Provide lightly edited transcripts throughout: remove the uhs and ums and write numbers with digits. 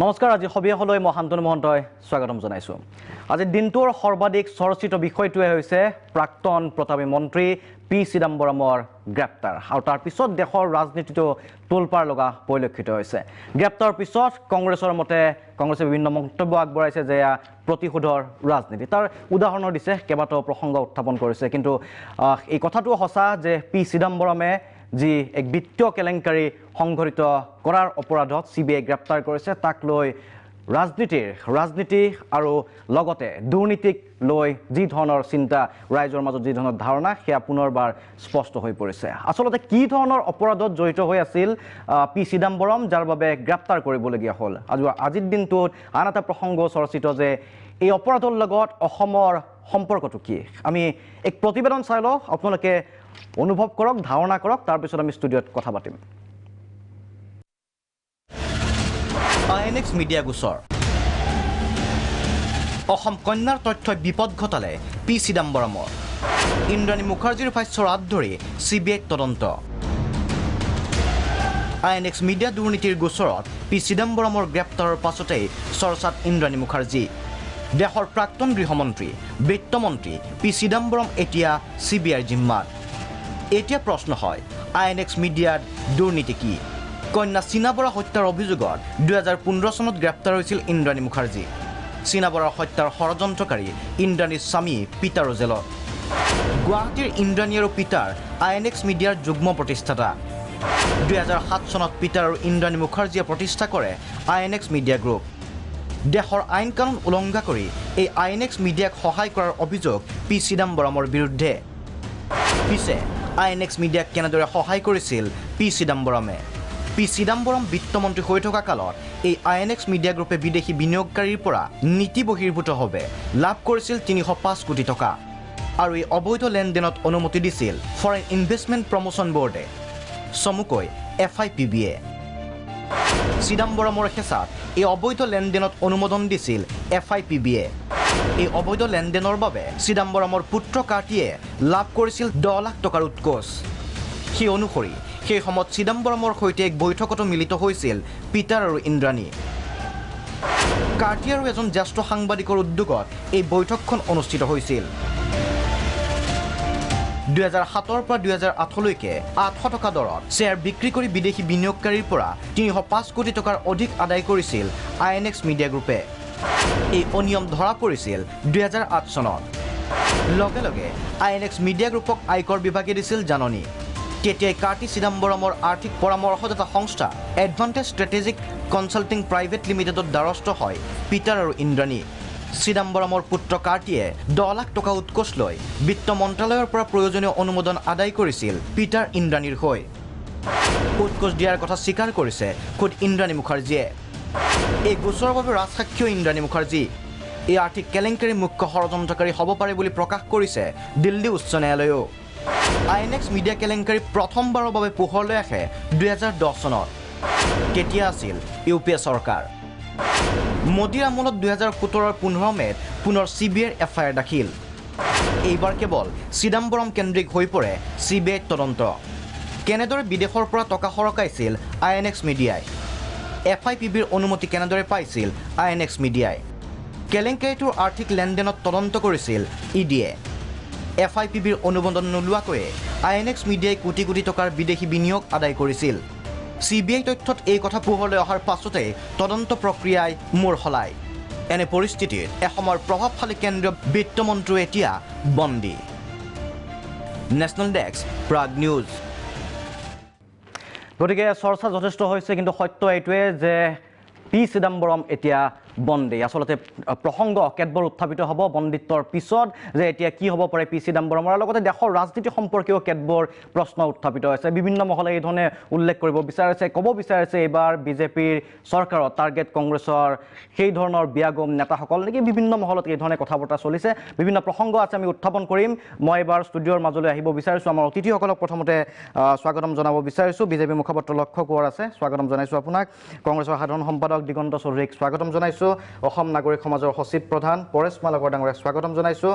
নমস্কাৰ আজি সবিয়াহলৈ মই শান্তনু মহন্তই স্বাগতম জনাইছো আজি দিনটোৰ সৰ্বাধিক চৰ্চিত বিষয়টোৱে হৈছে প্ৰাক্তন প্ৰতাপী মন্ত্ৰী পি চিদাম্বৰমৰ গ্ৰেপ্তাৰ আৰু তাৰ পিছত দেশৰ ৰাজনীতিটো তোলপাৰ লগা পৰিলক্ষিত হৈছে গ্ৰেপ্তাৰৰ পিছত কংগ্ৰেছৰ মতে কংগ্ৰেছে বিভিন্ন মন্তব্য আগবঢ়াইছে যে প্ৰতিশোধৰ ৰাজনীতি তাৰ উদাহৰণ দিছে কেইবাটাও প্ৰসংগ উত্থাপন কৰিছে কিন্তু এই কথাটো সঁচা যে পি চিদাম্বৰমে যি এক বিত্তীয় কেলেংকাৰী সংঘটিত কৰাৰ অপৰাধত সিবিআই গ্ৰেপ্তাৰ কৰিছে তাক লৈ ৰাজনীতি আৰু লগতে দুৰ্নীতিক লৈ যি ধৰণৰ চিন্তা ৰাইজৰ মাজত যি ধৰণৰ ধাৰণা সেয়া পুনৰবাৰ স্পষ্ট হৈ পৰিছে আসলতে কি ধৰণৰ অপৰাধত জড়িত হৈ আছিল পি চিদাম্বৰম যাৰ বাবে গ্ৰেপ্তাৰ কৰিবলগীয়া হ'ল আজিৰ দিনটোত আন এটা প্ৰসংগ চৰ্চিত যে এই অপৰাধৰ লগত অসমৰ সম্পৰ্কটো কি আমি এক প্ৰতিবেদন চাই লওঁ আপোনালোকে অনুভৱ কৰক ধাৰণা কৰক তাৰ পিছত আমি ষ্টুডিঅ'ত কথা পাতিম আইএনএক্স মিডিয়া গোচৰ অসম কন্যাৰ তথ্যই বিপদ ঘটালে পি চিদাম্বৰমৰ ইন্দ্ৰাণী মুখাৰ্জীৰ ভাষ্যৰ হাত ধৰি সিবিআই তদন্ত আইএনএক্স মিডিয়া দুৰ্নীতিৰ গোচৰত পি চিদাম্বৰমৰ গ্ৰেপ্তাৰৰ পাছতেই চৰ্চাত ইন্দ্ৰাণী মুখাৰ্জী দেশৰ প্ৰাক্তন গৃহমন্ত্ৰী বিত্তমন্ত্ৰী পি চিদাম্বৰম এতিয়া সিবিআইৰ জিম্মাত এতিয়া প্ৰশ্ন হয় আইএনএক্স মিডিয়াৰ দুৰ্নীতি কি কন্যা চীনা বৰা হত্যাৰ অভিযোগত 2015 চনত গ্ৰেপ্তাৰ হৈছিল ইন্দ্ৰাণী মুখাৰ্জী চীনা বৰাৰ হত্যাৰ ষড়যন্ত্ৰকাৰী ইন্দ্ৰাণীৰ স্বামী পিতাৰো জেলত গুৱাহাটীৰ ইন্দ্ৰাণী আৰু পিতাৰ আইএনএক্স মিডিয়াৰ যুগ্ম প্ৰতিষ্ঠাতা 2007 চনত পিতাৰ আৰু ইন্দ্ৰাণী মুখাৰ্জীয়ে প্ৰতিষ্ঠা কৰে আইএনএক্স মিডিয়া গ্ৰুপ দেশৰ আইন কানুন উলংঘা কৰি এই আইএনএক্স মিডিয়াক সহায় কৰাৰ অভিযোগ পি চিদাম্বৰমৰ বিৰুদ্ধে পিছে আইএনএক্স মিডিয়াক কেনেদৰে সহায় কৰিছিল পি চিদাম্বৰমে পি চিদাম্বৰম বিত্তমন্ত্ৰী হৈ থকা কালত এই আইএনএক্স মিডিয়া গ্ৰুপে বিদেশী বিনিয়োগকাৰীৰ পৰা নীতি বহিৰ্ভূতভাৱে লাভ কৰিছিল 305 কোটি টকা আৰু এই অবৈধ লেনদেনত অনুমতি দিছিল ফৰেন ইনভেষ্টমেণ্ট প্ৰমোচন বৰ্ডে চমুকৈ FIPBয়ে চিদাম্বৰমৰ হেঁচাত এই অবৈধ লেনদেনত অনুমোদন দিছিল FIPBয়ে এই অবৈধ লেনদেনৰ বাবে চিদাম্বৰমৰ পুত্ৰ কাৰ্তিয়ে লাভ কৰিছিল 10 লাখ টকাৰ উৎকোচ সেই অনুসৰি সেই সময়ত চিদাম্বৰমৰ সৈতে এক বৈঠকতো মিলিত হৈছিল পিতাৰ আৰু ইন্দ্ৰাণী কাৰ্তি আৰু এজন জ্যেষ্ঠ সাংবাদিকৰ উদ্যোগত এই বৈঠকখন অনুষ্ঠিত হৈছিল 2007 পৰা 2008 লৈকে 800 টকা দৰত শ্বেয়াৰ বিক্ৰী কৰি বিদেশী বিনিয়োগকাৰীৰ পৰা 305 কোটি টকাৰ অধিক আদায় কৰিছিল আইএনএক্স মিডিয়া গ্ৰুপে এই অনিয়ম ধৰা পৰিছিল 2008 চনত লগে লগে আইএনএক্স মিডিয়া গ্ৰুপক আয়কৰ বিভাগে দিছিল জাননী তেতিয়াই কাৰ্তি চিদাম্বৰমৰ আৰ্থিক পৰামৰ্শদাতা সংস্থা এডভান্টেজ ষ্ট্ৰেটেজিক কনচাল্টিং প্ৰাইভেট লিমিটেডত দ্বাৰস্থ হয় পিতাৰ আৰু ইন্দ্ৰাণী চিদাম্বৰমৰ পুত্ৰ কাৰ্তিয়ে 10 লাখ টকা উৎকোচ লৈ বিত্ত মন্ত্ৰালয়ৰ পৰা প্ৰয়োজনীয় অনুমোদন আদায় কৰিছিল পিতাৰ ইন্দ্ৰাণীৰ হৈ উৎকোচ দিয়াৰ কথা স্বীকাৰ কৰিছে খুদ ইন্দ্ৰাণী মুখাৰ্জীয়ে এই গোচৰৰ বাবে ৰাজসাক্ষী ইন্দ্ৰাণী মুখাৰ্জী এই আৰ্থিক কেলেংকাৰীৰ মুখ্য ষড়যন্ত্ৰকাৰী হ'ব পাৰে বুলি প্ৰকাশ কৰিছে দিল্লী উচ্চ ন্যায়ালয়েও আইএনএক্স মিডিয়া কেলেংকাৰী প্ৰথমবাৰৰ বাবে পোহৰলৈ আহে 2010 চনত কেতিয়া আছিল ইউপিএ চৰকাৰ মোদীৰ আমোলত 2017 15 মেত পুনৰ সিবিআইৰ এফআইআৰ দাখিল এইবাৰ কেৱল চিদাম্বৰম কেন্দ্ৰিক হৈ পৰে সিবিআইৰ তদন্ত কেনেদৰে বিদেশৰ পৰা টকা সৰকাইছিল আইএনএক্স মিডিয়াই FIPBৰ অনুমতি কেনেদৰে পাইছিল আইএনএক্স মিডিয়াই কেলেংকাৰীটোৰ আৰ্থিক লেনদেনত তদন্ত কৰিছিল ইডিয়ে FIPBৰ অনুমোদন নোলোৱাকৈ আইএনএক্স মিডিয়াই কোটি কোটি টকাৰ বিদেশী বিনিয়োগ আদায় কৰিছিল সিবিআই তথ্যত এই কথা পোহৰলৈ অহাৰ পাছতে তদন্ত প্ৰক্ৰিয়াই মূৰ সলায় এনে পৰিস্থিতিত এসময়ৰ প্ৰভাৱশালী কেন্দ্ৰীয় বিত্তমন্ত্ৰী এতিয়া বন্দী নেশ্যনেল ডেস্ক প্ৰাগ নিউজ গতিকে চৰ্চা যথেষ্ট হৈছে কিন্তু সত্য এইটোৱে যে পি চিদাম্বৰম এতিয়া বন্দী আসলতে প্ৰসংগ কেতবোৰ উত্থাপিত হ'ব বন্দিত্বৰ পিছত যে এতিয়া কি হ'ব পাৰে পি চিদাম্বৰমৰ লগতে দেশৰ ৰাজনীতি সম্পৰ্কীয় কেতবোৰ প্ৰশ্ন উত্থাপিত হৈছে বিভিন্ন মহলে এই ধৰণে উল্লেখ কৰিব বিচাৰিছে ক'ব বিচাৰিছে এইবাৰ বিজেপিৰ চৰকাৰৰ টাৰ্গেট কংগ্ৰেছৰ সেই ধৰণৰ বিয়াগম নেতাসকল নেকি বিভিন্ন মহলত এই ধৰণে কথা বতৰা চলিছে বিভিন্ন প্ৰসংগ আছে আমি উত্থাপন কৰিম মই এবাৰ ষ্টুডিঅ'ৰ মাজলৈ আহিব বিচাৰিছোঁ আমাৰ অতিথিসকলক প্ৰথমতে স্বাগতম জনাব বিচাৰিছোঁ বিজেপি মুখপাত্ৰ লক্ষ্য কোঁৱৰ আছে স্বাগতম জনাইছোঁ আপোনাক কংগ্ৰেছৰ সাধাৰণ সম্পাদক দিগন্ত চৌধুৰীক স্বাগতম জনাইছোঁ জনাইছোঁ অসম নাগৰিক সমাজৰ সচিব প্ৰধান পৰেশ মালাকৰ ডাঙৰীয়াক স্বাগতম জনাইছোঁ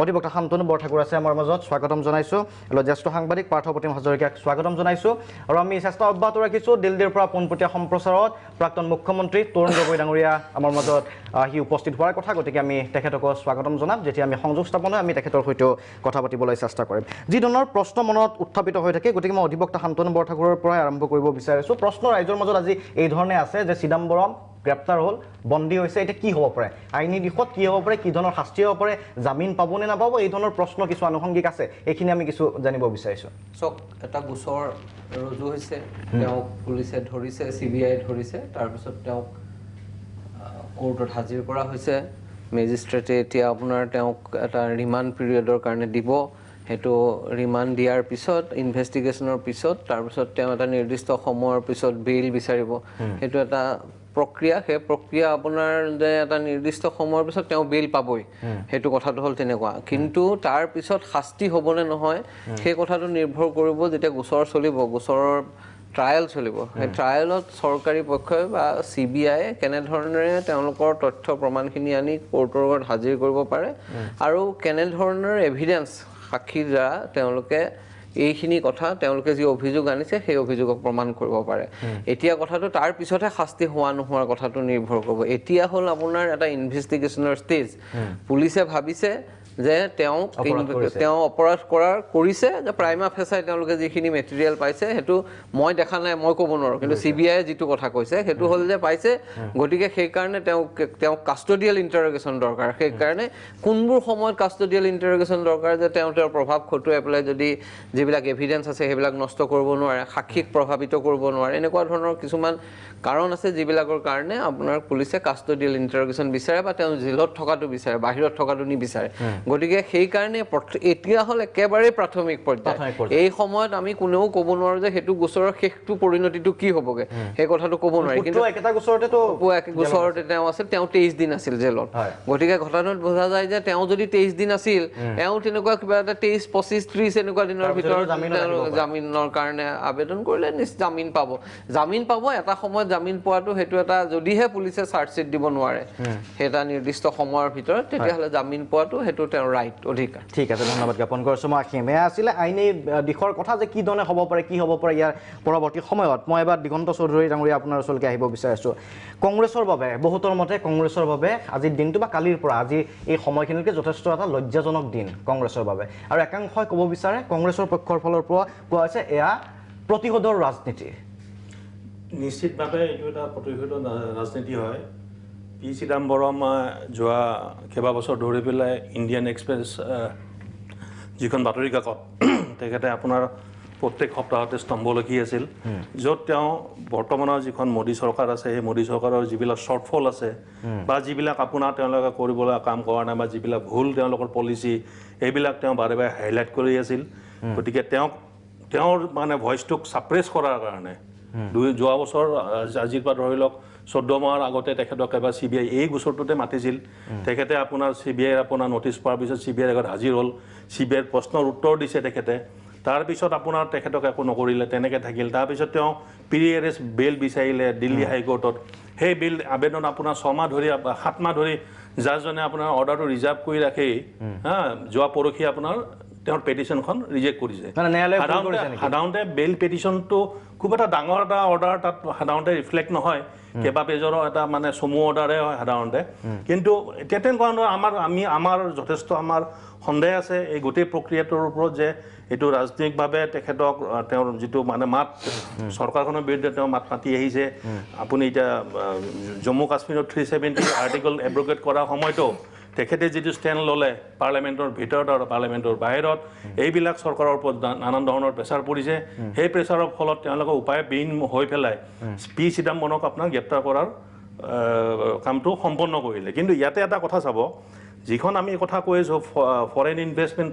অধিবক্তা শান্তনু বৰঠাকুৰ আছে আমাৰ মাজত স্বাগতম জনাইছোঁ আৰু জ্যেষ্ঠ সাংবাদিক পাৰ্থপ্ৰতিম হাজৰিকাক স্বাগতম জনাইছোঁ আৰু আমি চেষ্টা অব্যাহত ৰাখিছোঁ দিল্লীৰ পৰা পোনপটীয়া সম্প্ৰচাৰত প্ৰাক্তন মুখ্যমন্ত্ৰী তৰুণ গগৈ ডাঙৰীয়া আমাৰ মাজত আহি উপস্থিত হোৱাৰ কথা গতিকে আমি তেখেতক স্বাগতম জনাম যেতিয়া আমি সংযোগ স্থাপন হয় আমি তেখেতৰ সৈতেও কথা পাতিবলৈ চেষ্টা কৰিম যি ধৰণৰ প্ৰশ্ন মনত উত্থাপিত হৈ থাকে গতিকে মই অধিবক্তা শান্তনু বৰঠাকুৰৰ পৰাই আৰম্ভ কৰিব বিচাৰিছোঁ প্ৰশ্ন ৰাইজৰ মাজত আজি এই ধৰণে আছে যে চিদাম্বৰম গ্ৰেপ্তাৰ হ'ল বন্দী হৈছে এতিয়া কি হ'ব পাৰে আইনী দিশত কি হ'ব পাৰে কি ধৰণৰ শাস্তি হ'ব পাৰে জামিন পাব নে নাপাব এই ধৰণৰ প্ৰশ্ন কিছু আনুষংগিক আছে এইখিনি আমি কিছু জানিব বিচাৰিছোঁ চক এটা গোচৰ ৰুজু হৈছে তেওঁক পুলিচে ধৰিছে CBI ধৰিছে তাৰপিছত তেওঁক কোৰ্টত হাজিৰ কৰা হৈছে মেজিষ্ট্ৰেটে এতিয়া আপোনাৰ তেওঁক এটা ৰিমাণ্ড পিৰিয়ডৰ কাৰণে দিব হেতু ৰিমাণ্ড দিয়াৰ পিছত ইনভেষ্টিগেশ্যনৰ পিছত তাৰপিছত তেওঁ এটা নিৰ্দিষ্ট সময়ৰ পিছত বেইল বিচাৰিব হেতু এটা প্ৰক্ৰিয়া সেই প্ৰক্ৰিয়া আপোনাৰ যে এটা নিৰ্দিষ্ট সময়ৰ পিছত তেওঁ বেইল পাবই হেতু কথাটো হ'ল তেনেকুৱা কিন্তু তাৰ পিছত শাস্তি হ'বনে নহয় সেই কথাটো নিৰ্ভৰ কৰিব যেতিয়া গোচৰ চলিব গোচৰৰ ট্ৰায়েল চলিব সেই ট্ৰায়েলত চৰকাৰী পক্ষই বা CBI কেনেধৰণেৰে তেওঁলোকৰ তথ্য প্ৰমাণখিনি আনি কোৰ্টৰ আগত হাজিৰ কৰিব পাৰে আৰু কেনেধৰণৰ এভিডেন্স সাক্ষীৰ দ্বাৰা তেওঁলোকে এইখিনি কথা তেওঁলোকে যি অভিযোগ আনিছে সেই অভিযোগক প্ৰমাণ কৰিব পাৰে এতিয়া কথাটো তাৰ পিছতহে শাস্তি হোৱা নোহোৱাৰ কথাটো নিৰ্ভৰ কৰিব এতিয়া হ'ল আপোনাৰ এটা ইনভেষ্টিগেশ্যনৰ ষ্টেজ পুলিচে ভাবিছে যে তেওঁ অপৰাধ কৰিছে যে প্ৰাইমা ফেচাই তেওঁলোকে যিখিনি মেটেৰিয়েল পাইছে হেতু মই দেখা নাই মই ক'ব নোৱাৰোঁ কিন্তু CBI যিটো কথা কৈছে হেতু হ'ল যে পাইছে গতিকে সেই কাৰণে তেওঁ কাষ্টডিয়েল ইণ্টাৰোগেশ্যন দৰকাৰ সেই কাৰণে কোনবোৰ সময়ত কাষ্টডিয়েল ইণ্টাৰোগেশ্যন দৰকাৰ যে তেওঁৰ প্ৰভাৱ খটুৱাই পেলাই যদি যিবিলাক এভিডেন্স আছে সেইবিলাক নষ্ট কৰিব নোৱাৰে সাক্ষীক প্ৰভাৱিত কৰিব নোৱাৰে এনেকুৱা ধৰণৰ কিছুমান কাৰণ আছে যিবিলাকৰ কাৰণে আপোনাৰ পুলিচে কাষ্টডিয়েল ইণ্টাৰোগেশ্যন বিচাৰে বা তেওঁ জেলত থকাটো বিচাৰে বাহিৰত থকাটো নিবিচাৰে গতিকে সেই কাৰণে এতিয়া হ'ল একেবাৰে প্ৰাথমিক পৰ্যায় এই সময়ত আমি কোনেও ক'ব নোৱাৰো যে হেতু গোচৰৰ শেষটো পৰিণতিটো কি হ'বগে সেই কথাটো ক'ব নোৱাৰি কিন্তু একেটা গোচৰতে তেওঁ আছিল তেওঁ 23 দিন আছিল জেলত গতিকে ঘটনাটোত বুজা যায় যে তেওঁ যদি 23 দিন আছিল তেওঁ তেনেকুৱা কিবা এটা 23 25 30 এনেকুৱা দিনৰ ভিতৰত জামিনৰ কাৰণে আবেদন কৰিলে জামিন পাব এটা সময়ত জামিন পোৱাটো হেতু এটা যদিহে পুলিচে চাৰ্জশ্বিট দিব নোৱাৰে এটা নিৰ্দিষ্ট সময়ৰ ভিতৰত তেতিয়াহ'লে জামিন পোৱাটো হেতু তেওঁৰ ৰাইট অধিকাৰ ঠিক আছে ধন্যবাদ জ্ঞাপন কৰিছোঁ মই আখিম এয়া আছিলে আইনী দিশৰ কথা যে কি ধৰণে হ'ব পাৰে কি হ'ব পাৰে ইয়াৰ পৰৱৰ্তী সময়ত মই এবাৰ দিগন্ত চৌধুৰী ডাঙৰীয়া আপোনাৰ ওচৰলৈকে আহিব বিচাৰিছোঁ কংগ্ৰেছৰ বাবে বহুতৰ মতে কংগ্ৰেছৰ বাবে আজিৰ দিনটো বা কালিৰ পৰা আজি এই সময়খিনিলৈকে যথেষ্ট এটা লজ্জাজনক দিন কংগ্ৰেছৰ বাবে আৰু একাংশই ক'ব বিচাৰে কংগ্ৰেছৰ পক্ষৰ ফালৰ পৰা কোৱা হৈছে এয়া প্ৰতিশোধৰ ৰাজনীতি নিশ্চিতভাৱে এইটো এটা প্ৰতিশোধৰ ৰাজনীতি হয় পি চিদাম্বৰম যোৱা কেইবাবছৰ ধৰি পেলাই ইণ্ডিয়ান এক্সপ্ৰেছ যিখন বাতৰি কাকত তেখেতে আপোনাৰ প্ৰত্যেক সপ্তাহতে স্তম্ভ লিখি আছিল য'ত তেওঁ বৰ্তমানৰ যিখন মোদী চৰকাৰ আছে সেই মোদী চৰকাৰৰ যিবিলাক শ্বৰ্টফল আছে বা যিবিলাক আপোনাৰ তেওঁলোকে কৰিবলৈ কাম কৰা নাই বা যিবিলাক ভুল তেওঁলোকৰ পলিচি এইবিলাক তেওঁ বাৰে বাৰে হাইলাইট কৰি আছিল গতিকে তেওঁৰ মানে ভইচটোক ছাপ্ৰেছ কৰাৰ কাৰণে যোৱা বছৰ আজিৰ পৰা ধৰি লওক 14 মাহৰ আগতে তেখেতক এবাৰ CBI এই গোচৰটোতে মাতিছিল তেখেতে আপোনাৰ CBI আপোনাৰ নটিচ পোৱাৰ পিছত CBI আগত হাজিৰ হ'ল CBI প্ৰশ্নৰ উত্তৰ দিছে তেখেতে তাৰপিছত আপোনাৰ তেখেতক একো নকৰিলে তেনেকৈ থাকিল তাৰপিছত তেওঁ PRS বেইল বিচাৰিলে দিল্লী হাইকোৰ্টত সেই বেইল আবেদন আপোনাৰ 6 মাহ ধৰি 7 মাহ ধৰি জাজজনে আপোনাৰ অৰ্ডাৰটো ৰিজাৰ্ভ কৰি ৰাখি যোৱা পৰহি আপোনাৰ তেওঁৰ পেটিশ্যনখন ৰিজেক্ট কৰিছে সাধাৰণতে বেইল পেটিশ্যনটো খুব এটা ডাঙৰ এটা অৰ্ডাৰ তাত সাধাৰণতে ৰিফ্লেক্ট নহয় কেইবা পেজৰ এটা মানে চমু অৰ্ডাৰে হয় সাধাৰণতে কিন্তু এতিয়া তেনেকুৱা আমাৰ যথেষ্ট আমাৰ সন্দেহ আছে এই গোটেই প্ৰক্ৰিয়াটোৰ ওপৰত যে এইটো ৰাজনৈতিকভাৱে তেখেতক তেওঁৰ যিটো মানে মাত চৰকাৰখনৰ বিৰুদ্ধে তেওঁ মাত মাতি আহিছে আপুনি এতিয়া জম্মু কাশ্মীৰত 370 আৰ্টিকল এব্ৰগেট কৰাৰ সময়তো তেখেতে যিটো ষ্টেণ্ড ল'লে পাৰ্লিয়ামেণ্টৰ ভিতৰত আৰু পাৰ্লিয়ামেণ্টৰ বাহিৰত এইবিলাক চৰকাৰৰ ওপৰত নানান ধৰণৰ প্ৰেছাৰ পৰিছে সেই প্ৰেছাৰৰ ফলত তেওঁলোকে উপায়বিহীন হৈ পেলাই পি চিদাম্বৰমক আপোনাৰ গ্ৰেপ্তাৰ কৰাৰ কামটো সম্পন্ন কৰিলে কিন্তু ইয়াতে এটা কথা চাব যিখন আমি কথা কৈ আছোঁ ফৰেইন ইনভেষ্টমেণ্ট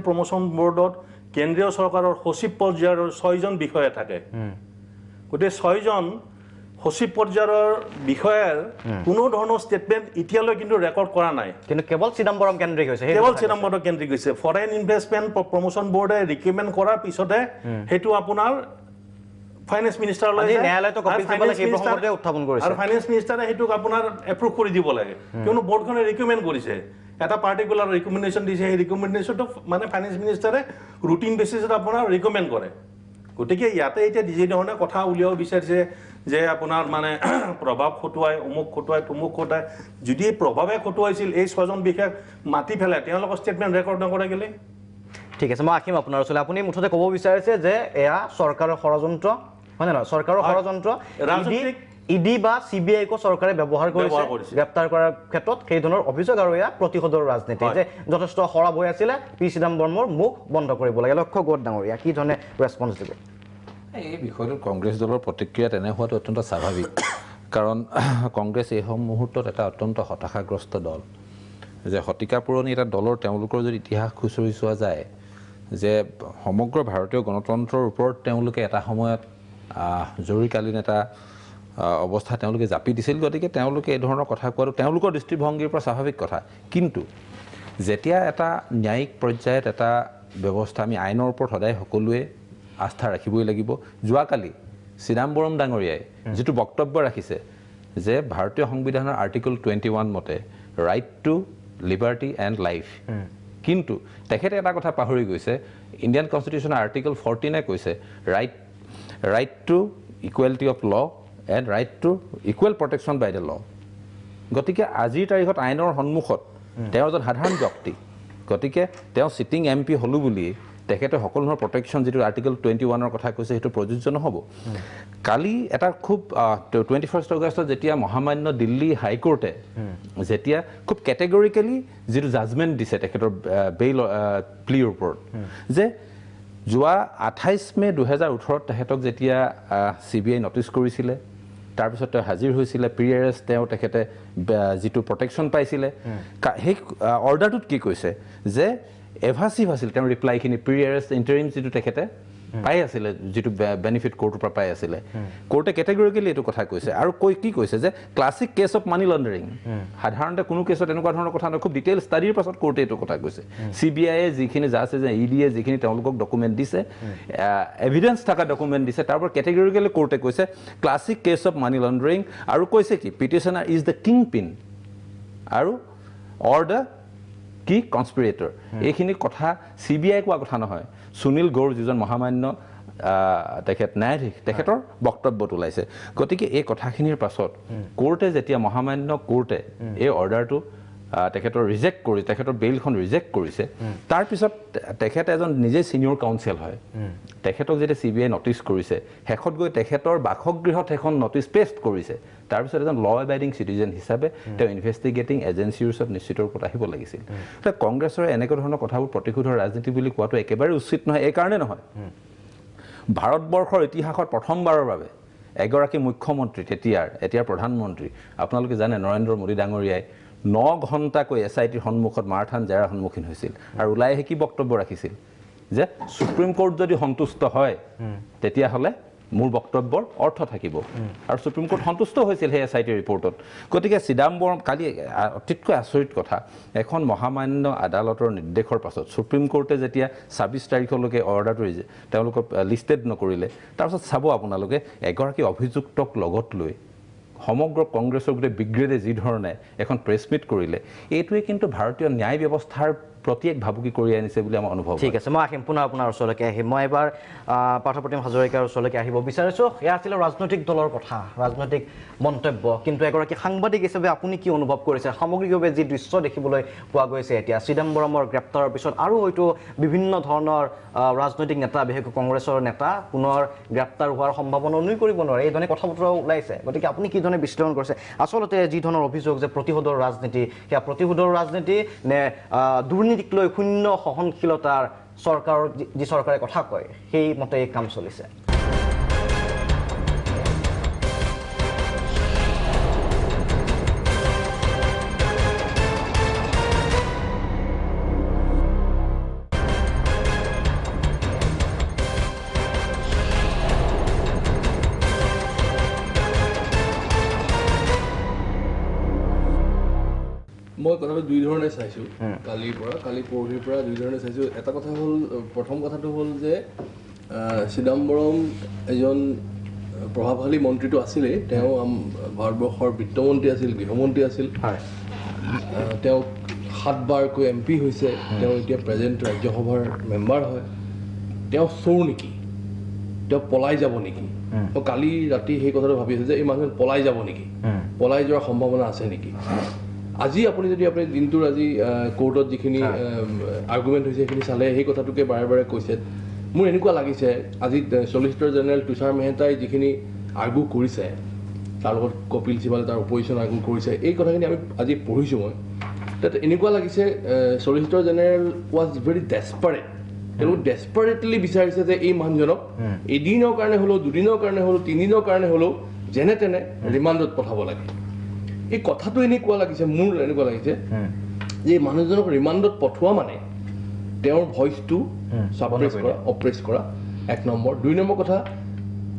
প্ৰমোশ্যন বৰ্ডত কেন্দ্ৰীয় চৰকাৰৰ সচিব পৰ্যায়ৰ 6জন বিষয়া থাকে গতিকে 6জন সচিব পৰ্যায়ৰ বিষয়াৰ কোনো ধৰণৰ ষ্টেটমেণ্ট এতিয়ালৈ কিন্তু ৰেকৰ্ড কৰা নাই কিন্তু কেৱল চিদাম্বৰম কেন্দ্ৰিক হৈছে ফৰেইন ইনভেষ্টমেণ্ট প্ৰমোশ্যন বৰ্ডে ৰিকমেণ্ড কৰাৰ পিছতে সেইটো আপোনাৰ ফাইনেন্স মিনিষ্টাৰলৈ আজি ন্যায়ালয়তো কপিল চিব্বালে সেই প্ৰসংগতে উত্থাপন কৰিছে আৰু ফাইনেন্স মিনিষ্টাৰে সেইটোক আপোনাৰ এপ্ৰুভ কৰি দিব লাগে কিয়নো বৰ্ডখনে ৰিকমেণ্ড কৰিছে এটা পাৰ্টিকুলাৰ ৰিকমেণ্ডেশ্যন দিছে সেই ৰিকমেণ্ডেশ্যনটো মানে ফাইনেন্স মিনিষ্টাৰে ৰুটিন বেচিছত আপোনাৰ ৰিকমেণ্ড কৰে গতিকে ইয়াতে এতিয়া যিধৰণে কথা উলিয়াব বিচাৰিছে যে আপোনাৰ মানে প্ৰভাৱ খটুৱাই অমুক খটুৱাই তমুক খটুৱাই যদি প্ৰভাৱে খটুৱাইছিল এই 6জন বিশেষ মাতি পেলাই তেওঁলোকৰ ষ্টেটমেণ্ট ৰেকৰ্ড নকৰে গ'লে ঠিক আছে মই আহিম আপোনাৰ ওচৰলৈ আপুনি মুঠতে ক'ব বিচাৰিছে যে এয়া চৰকাৰৰ ষড়যন্ত্ৰ হয় নে নহয় চৰকাৰৰ ষড়যন্ত্ৰ ইডি বা চিবিআইকো চৰকাৰে ব্যৱহাৰ কৰিছে গ্ৰেপ্তাৰ কৰাৰ ক্ষেত্ৰত সেই ধৰণৰ অভিযোগ আৰু এয়া প্ৰতিশোধৰ ৰাজনীতি যে যথেষ্ট সৰব হৈ আছিলে পি চিদাম্বৰমৰ মুখ বন্ধ কৰিব লাগে লক্ষ্য গৌড ডাঙৰীয়া কি ধৰণে ৰেছপন্স দিব এই বিষয়টোত কংগ্ৰেছ দলৰ প্ৰতিক্ৰিয়া তেনে হোৱাটো অত্যন্ত স্বাভাৱিক কাৰণ কংগ্ৰেছ এই মুহূৰ্তত এটা অত্যন্ত হতাশাগ্ৰস্ত দল যে শতিকা পুৰণি এটা দলৰ তেওঁলোকৰ যদি ইতিহাস খুচৰি চোৱা যায় যে সমগ্ৰ ভাৰতীয় গণতন্ত্ৰৰ ওপৰত তেওঁলোকে এটা সময়ত জৰুৰীকালীন এটা অৱস্থা তেওঁলোকে জাপি দিছিল গতিকে তেওঁলোকে এই ধৰণৰ কথা কোৱাটো তেওঁলোকৰ দৃষ্টিভংগীৰ পৰা স্বাভাৱিক কথা কিন্তু যেতিয়া এটা ন্যায়িক পৰ্যায়ত এটা ব্যৱস্থা আমি আইনৰ ওপৰত সদায় সকলোৱে আস্থা ৰাখিবই লাগিব যোৱাকালি চিদাম্বৰম ডাঙৰীয়াই যিটো বক্তব্য ৰাখিছে যে ভাৰতীয় সংবিধানৰ আৰ্টিকল 21 মতে right to liberty and life কিন্তু তেখেতে এটা কথা পাহৰি গৈছে ইণ্ডিয়ান কনষ্টিটিউশ্যনৰ আৰ্টিকল 14 কৈছে right to equality of law and right to equal protection by the law গতিকে আজিৰ তাৰিখত আইনৰ সন্মুখত তেওঁ এজন সাধাৰণ ব্যক্তি গতিকে তেওঁ চিটিং MP হ'লো বুলি তেখেতে সকলো ধৰণৰ প্ৰটেকশ্যন যিটো আৰ্টিকল 21 কথা কৈছে সেইটো প্ৰযোজ্য নহ'ব কালি এটা খুব 21 আগষ্টত যেতিয়া মহামান্য দিল্লী হাইকোৰ্টে যেতিয়া খুব কেটেগৰিকেলি যিটো জাজমেণ্ট দিছে তেখেতৰ বেইল প্লিৰ ওপৰত যে যোৱা 28 মে 2018 তেখেতক যেতিয়া CBI নটিচ কৰিছিলে তাৰপিছত তেওঁ হাজিৰ হৈছিলে প্ৰি এৰেষ্ট তেওঁ তেখেতে যিটো প্ৰটেকশ্যন পাইছিলে সেই অৰ্ডাৰটোত কি কৈছে যে এভাচিভ আছিল তেওঁৰ ৰিপ্লাইখিনি প্ৰি এৰেষ্ট ইণ্টাৰিম যিটো তেখেতে পাই আছিলে যিটো বেনিফিট কোৰ্টৰ পৰা পাই আছিলে কোৰ্টে কেটেগৰিকেলি এইটো কথা কৈছে আৰু কি কৈছে যে classic case of money laundering সাধাৰণতে কোনো কেছত এনেকুৱা ধৰণৰ কথা নহয় খুব ডিটেইল ষ্টাডিৰ পাছত কোৰ্টে এইটো কথা কৈছে CBI যিখিনি আছে যে EDয়ে যিখিনি তেওঁলোকক ডকুমেণ্ট দিছে এভিডেন্স থকা ডকুমেণ্ট দিছে তাৰ পৰা কেটেগৰিকেলি কোৰ্টে কৈছে classic case of money laundering আৰু কৈছে কি petitioner is the kingpin আৰু অৰ দ্য কি কনস্পিৰেটৰ এইখিনি কথা CBI কোৱা কথা নহয় সুনীল গৌৰ যিজন মহামান্য তেখেত ন্যায়াধীশ তেখেতৰ বক্তব্যত ওলাইছে গতিকে এই কথাখিনিৰ পাছত কোৰ্টে যেতিয়া মহামান্য কোৰ্টে এই অৰ্ডাৰটো তেখেতৰ ৰিজেক্ট কৰি তেখেতৰ বেইলখন ৰিজেক্ট কৰিছে তাৰপিছত তেখেত এজন নিজে ছিনিয়ৰ কাউন্সিল হয় তেখেতক যেতিয়া CBI নটিচ কৰিছে শেষত গৈ তেখেতৰ বাসগৃহত এখন নটিচ পেষ্ট কৰিছে তাৰপিছত এজন ল এবাইডিং চিটিজেন হিচাপে তেওঁ ইনভেষ্টিগেটিং এজেঞ্চিৰ ওচৰত নিশ্চিত ৰূপত আহিব লাগিছিল কংগ্ৰেছৰ এনেকুৱা ধৰণৰ কথাবোৰ প্ৰতিশোধৰ ৰাজনীতি বুলি কোৱাটো একেবাৰে উচিত নহয় এইকাৰণে নহয় ভাৰতবৰ্ষৰ ইতিহাসত প্ৰথমবাৰৰ বাবে এগৰাকী মুখ্যমন্ত্ৰী এতিয়াৰ প্ৰধানমন্ত্ৰী আপোনালোকে জানে নৰেন্দ্ৰ মোদী ডাঙৰীয়াই 9 ঘণ্টাকৈ SITৰ সন্মুখত মাৰাথান জেৰাৰ সন্মুখীন হৈছিল আৰু ওলাই আহি কি বক্তব্য ৰাখিছিল যে সুপ্ৰিম কোৰ্ট যদি সন্তুষ্ট হয় তেতিয়াহ'লে মোৰ বক্তব্যৰ অৰ্থ থাকিব আৰু সুপ্ৰিম কোৰ্ট সন্তুষ্ট হৈছিল সেই SITৰ ৰিপৰ্টত গতিকে চিদাম্বৰম কালি অতিতকৈ আচৰিত কথা এখন মহামান্য আদালতৰ নিৰ্দেশৰ পাছত সুপ্ৰিম কোৰ্টে যেতিয়া 26 তাৰিখলৈকে অৰ্ডাৰটো তেওঁলোকক লিষ্টেড নকৰিলে তাৰপিছত চাব আপোনালোকে এগৰাকী অভিযুক্তক লগত লৈ সমগ্ৰ কংগ্ৰেছৰ গোটেই ব্ৰিগেডে যি ধৰণে এখন প্ৰেছ মিট কৰিলে এইটোৱে কিন্তু ভাৰতীয় ন্যায় ব্যৱস্থাৰ প্ৰতি এক ভাবুকি কৰি আনিছে বুলি আমাৰ অনুভৱ ঠিক আছে মই আহিম পুনৰ আপোনাৰ ওচৰলৈকে আহিম মই এবাৰ পাৰ্থপ্ৰতিম হাজৰিকাৰ ওচৰলৈকে আহিব বিচাৰিছোঁ এয়া আছিল ৰাজনৈতিক দলৰ কথা ৰাজনৈতিক মন্তব্য কিন্তু এগৰাকী সাংবাদিক হিচাপে আপুনি কি অনুভৱ কৰিছে সামগ্ৰিকভাৱে যি দৃশ্য দেখিবলৈ পোৱা গৈছে এতিয়া চিদাম্বৰমৰ গ্ৰেপ্তাৰৰ পিছত আৰু হয়তো বিভিন্ন ধৰণৰ ৰাজনৈতিক নেতা বিশেষকৈ কংগ্ৰেছৰ নেতা পুনৰ গ্ৰেপ্তাৰ হোৱাৰ সম্ভাৱনা অনুই কৰিব নোৱাৰে এই ধৰণে কথা বতৰা ওলাইছে গতিকে আপুনি কি ধৰণে বিশ্লেষণ কৰিছে আচলতে যি ধৰণৰ অভিযোগ যে প্ৰতিশোধৰ ৰাজনীতি সেয়া প্ৰতিশোধৰ ৰাজনীতি নে দুৰ্নীতিক লৈ শূন্য সহনশীলতাৰ চৰকাৰৰ যি চৰকাৰে কথা কয় সেই মতে কাম চলিছে মই কথাটো দুই ধৰণে চাইছোঁ কালি পৰহিৰ পৰা দুই ধৰণে চাইছোঁ এটা কথা হ'ল প্ৰথম কথাটো হ'ল যে চিদাম্বৰম এজন প্ৰভাৱশালী মন্ত্ৰীটো আছিলেই তেওঁ ভাৰতবৰ্ষৰ বিত্তমন্ত্ৰী আছিল গৃহমন্ত্ৰী আছিল তেওঁ 7 বাৰকৈ MP হৈছে তেওঁ এতিয়া প্ৰেজেণ্ট ৰাজ্যসভাৰ মেম্বাৰ হয় তেওঁ চোৰ নেকি তেওঁ পলাই যাব নেকি মই কালি ৰাতি সেই কথাটো ভাবি আছোঁ যে এই মানুহজন পলাই যাব নেকি পলাই যোৱাৰ সম্ভাৱনা আছে নেকি আজি আপুনি দিনটোৰ আজি কোৰ্টত যিখিনি আৰ্গুমেণ্ট হৈছে সেইখিনি চালে সেই কথাটোকে বাৰে বাৰে কৈছে মোৰ এনেকুৱা লাগিছে আজি চলিচিটৰ জেনেৰেল তুষাৰ মেহতাই যিখিনি আৰ্গু কৰিছে তাৰ লগত কপিল সিবালে তাৰ অপজিশ্যন আৰ্গু কৰিছে এই কথাখিনি আমি আজি পঢ়িছোঁ মই তাত এনেকুৱা লাগিছে চলিচিটৰ জেনেৰেল ৱাজ ভেৰি ডেছপাৰেট তেওঁলোক ডেছপাৰেটলি বিচাৰিছে যে এই মানুহজনক এদিনৰ কাৰণে হ'লেও দুদিনৰ কাৰণে হ'লেও 3 দিনৰ কাৰণে হ'লেও যেনে তেনে ৰিমাণ্ডত পঠাব লাগে এই কথাটো এনেকুৱা লাগিছে মোৰ এনেকুৱা লাগিছে যে মানুহজনক ৰিমাণ্ডত পঠোৱা মানে তেওঁৰ ভইচটো সাপ্ৰেছ কৰা অপ্ৰেছ কৰা 1 নম্বৰ 2 নম্বৰ কথা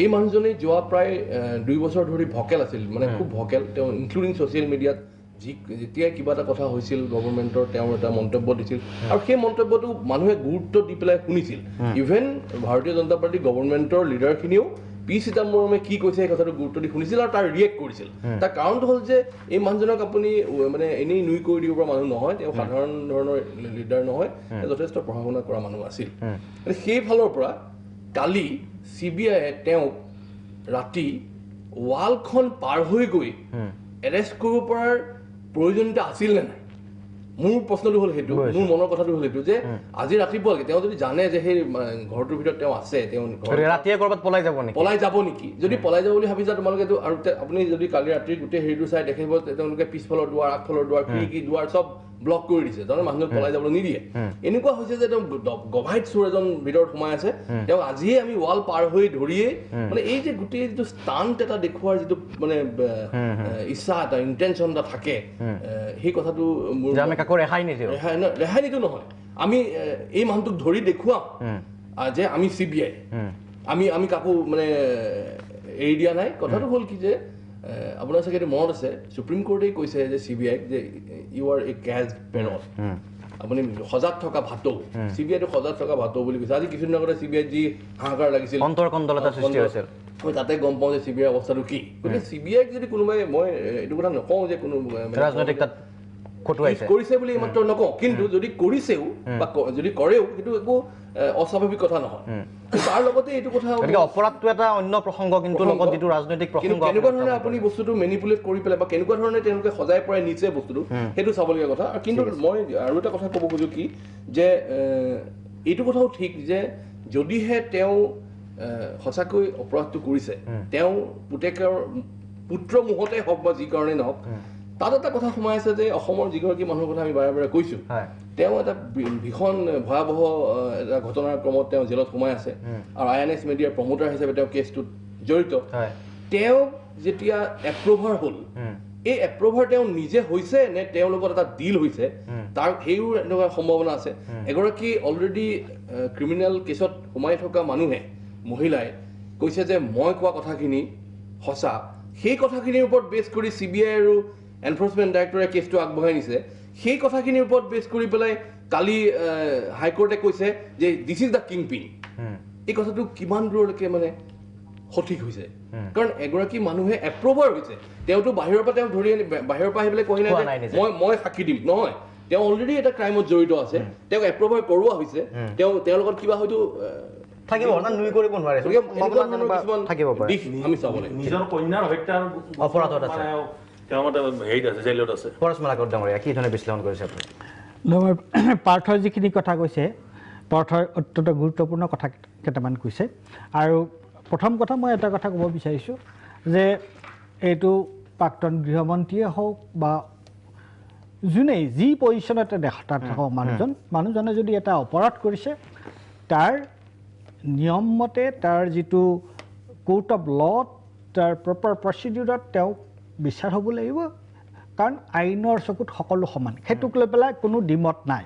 এই মানুহজনে যোৱা প্ৰায় 2 বছৰ ধৰি ভকেল আছিল মানে খুব ভকেল তেওঁ ইনক্লুডিং ছ'চিয়েল মিডিয়াত যেতিয়া কিবা এটা কথা হৈছিল গভৰ্ণমেণ্টৰ তেওঁৰ এটা মন্তব্য দিছিল আৰু সেই মন্তব্যটো মানুহে গুৰুত্ব দি পেলাই শুনিছিল ইভেন ভাৰতীয় জনতা পাৰ্টি গভৰ্ণমেণ্টৰ লিডাৰখিনিও পি চিদাম্বৰমে কি কৈছে সেই কথাটো গুৰুত্ব দি শুনিছিল আৰু তাৰ ৰিয়েক্ট কৰিছিল তাৰ কাৰণটো হ'ল যে এই মানুহজনক আপুনি মানে এনেই নুই কৰি দিব পৰা মানুহ নহয় তেওঁ সাধাৰণ ধৰণৰ লিডাৰ নহয় যথেষ্ট পঢ়া শুনা কৰা মানুহ আছিল সেই ফালৰ পৰা কালি CBIয়ে তেওঁক ৰাতি ৱালখন পাৰ হৈ গৈ এৰেষ্ট কৰিব পৰাৰ প্ৰয়োজনীয়তা আছিল নে নাই মোৰ প্ৰশ্নটো হ'ল সেইটো মোৰ মনৰ কথাটো হ'ল সেইটো যে আজি ৰাতিপুৱালৈকে তেওঁ যদি জানে যে সেই ঘৰটোৰ ভিতৰত তেওঁ আছে তেওঁ ৰাতিয়ে কৰবাত পলাই যাব নেকি যদি পলাই যাব বুলি ভাবিছা তোমালোকেতো আৰু আপুনি যদি কালি ৰাতি গোটেই হেৰিটো চাই দেখিব তেওঁলোকে পিছফালৰ দুৱাৰ আগফালৰ দুৱাৰ খিৰিকী দুৱাৰ চব ব্লক কৰি দিছে তাৰমানে মানুহক পলাই যাবলৈ নিদিয়ে এনেকুৱা হৈছে যে তেওঁ গভাইট চোৰ এজন ভিতৰত সোমাই আছে তেওঁ আজিয়ে আমি ৱাল পাৰ হৈ ধৰিয়ে মানে এই যে গোটেই যিটো ষ্টাণ্ট এটা দেখুৱাৰ যিটো মানে ইচ্ছা এটা ইণ্টেনশ্যন এটা থাকে সেই কথাটো ৰেহাই নিদিওঁ নহয় আমি এই মানুহটোক ধৰি দেখুৱাম যে আমি CBI আমি কাকো মানে এৰি দিয়া নাই কথাটো হ'ল কি যে আপোনাৰ চাগে এইটো মনত আছে সুপ্ৰিম কোৰ্টে কৈছে যে CBIক যে ইউ আৰ এ কেজ পেনল আপুনি সজাগ থকা ভাটৌ CBIটো সজাগ থকা ভাটৌ বুলি কৈছে আজি কিছুদিন আগতে CBIত যি হাহাকাৰ লাগিছিল মই তাতে গম পাওঁ যে CBIৰ অৱস্থাটো কি গতিকে CBIক যদি কোনোবাই মই এইটো কথা নকওঁ যে কোনো ৰাজনৈতিক কৰিছে বুলি মাত্ৰ নকওঁ কিন্তু যদি কৰিছেও বা যদি কৰেও সেইটো একো অস্বাভাৱিক কথা নহয় তাৰ লগতে এইটো কথা অপৰাধটো এটা অন্য প্ৰসংগ কিন্তু লগত যিটো ৰাজনৈতিক প্ৰসংগ কেনেকুৱা ধৰণে আপুনি বস্তুটো মেনিপুলেট কৰি পেলাই বা কেনেকুৱা ধৰণে তেওঁলোকে সজাই পৰাই নিছে বস্তুটো সেইটো চাবলগীয়া কথা কিন্তু মই আৰু এটা কথা ক'ব খোজো কি যে এইটো কথাও ঠিক যে যদিহে তেওঁ সঁচাকৈ অপৰাধটো কৰিছে তেওঁ পুতেকৰ পুত্ৰ মুহূৰ্তে হওক বা যি কাৰণেই নহওক তাত এটা কথা সোমাই আছে যে অসমৰ যিগৰাকী মানুহৰ কথা আমি বাৰে বাৰে কৈছোঁ তেওঁ এটা ভীষণ ভয়াৱহ এটা ঘটনাৰ ক্ৰমত তেওঁ জেলত সোমাই আছে আৰু INX মিডিয়াৰ প্ৰমোটাৰ হিচাপে তেওঁ কেছটোত জড়িত তেওঁ যেতিয়া এপ্ৰুভাৰ হ'ল এই এপ্ৰুভাৰ তেওঁ নিজে হৈছে নে তেওঁৰ লগত এটা ডিল হৈছে তাৰ সেইও এনেকুৱা সম্ভাৱনা আছে এগৰাকী অলৰেডি ক্ৰিমিনেল কেছত সোমাই থকা মানুহে মহিলাই কৈছে যে মই কোৱা কথাখিনি সঁচা সেই কথাখিনিৰ ওপৰত বেছ কৰি CBI আৰু এনফৰ্চমেণ্ট ডাইৰেক্টৰে কেছটো আগবঢ়াই নিছে সেই কথাখিনিৰ ওপৰত বেছ কৰি পেলাই কালি হাইকোৰ্টে কৈছে যে this is the king pin এই কথাটো কিমান দূৰলৈকে মানে সঠিক হৈছে কাৰণ এগৰাকী মানুহে এপ্ৰুভাৰ হৈছে তেওঁতো বাহিৰৰ পৰা তেওঁ ধৰি বাহিৰৰ পৰা আহি পেলাই কৈ নাই যে মই সাক্ষী দিম নহয় তেওঁ অলৰেডি এটা ক্ৰাইমত জড়িত আছে তেওঁক এপ্ৰুভাৰ কৰোৱা হৈছে তেওঁৰ লগত কিবা হয়তো থাকিব না নুই কৰিব নোৱাৰে আমি চাব লাগিব নিজৰ কন্যাৰ হত্যাৰ অপৰাধত আছে তেওঁ মতে হেৰিত আছে জেলত আছে পৰশমালাকৰ ডাঙৰীয়া কি ধৰণে বিশ্লেষণ কৰিছে আপুনি পাৰ্থই যিখিনি কথা কৈছে পাৰ্থই অত্যন্ত গুৰুত্বপূৰ্ণ কথা কেইটামান কৈছে আৰু প্ৰথম কথা মই এটা কথা ক'ব বিচাৰিছোঁ যে এইটো প্ৰাক্তন গৃহমন্ত্ৰীয়ে হওক বা যোনেই যি পজিশ্যনতে তাত থাকক মানুহজনে যদি এটা অপৰাধ কৰিছে তাৰ নিয়ম মতে তাৰ যিটো কোৰ্ট অফ লত তাৰ প্ৰপাৰ প্ৰচিডিউৰত তেওঁক বিচাৰ হ'ব লাগিব কাৰণ আইনৰ চকুত সকলো সমান সেইটোক লৈ পেলাই কোনো দ্বিমত নাই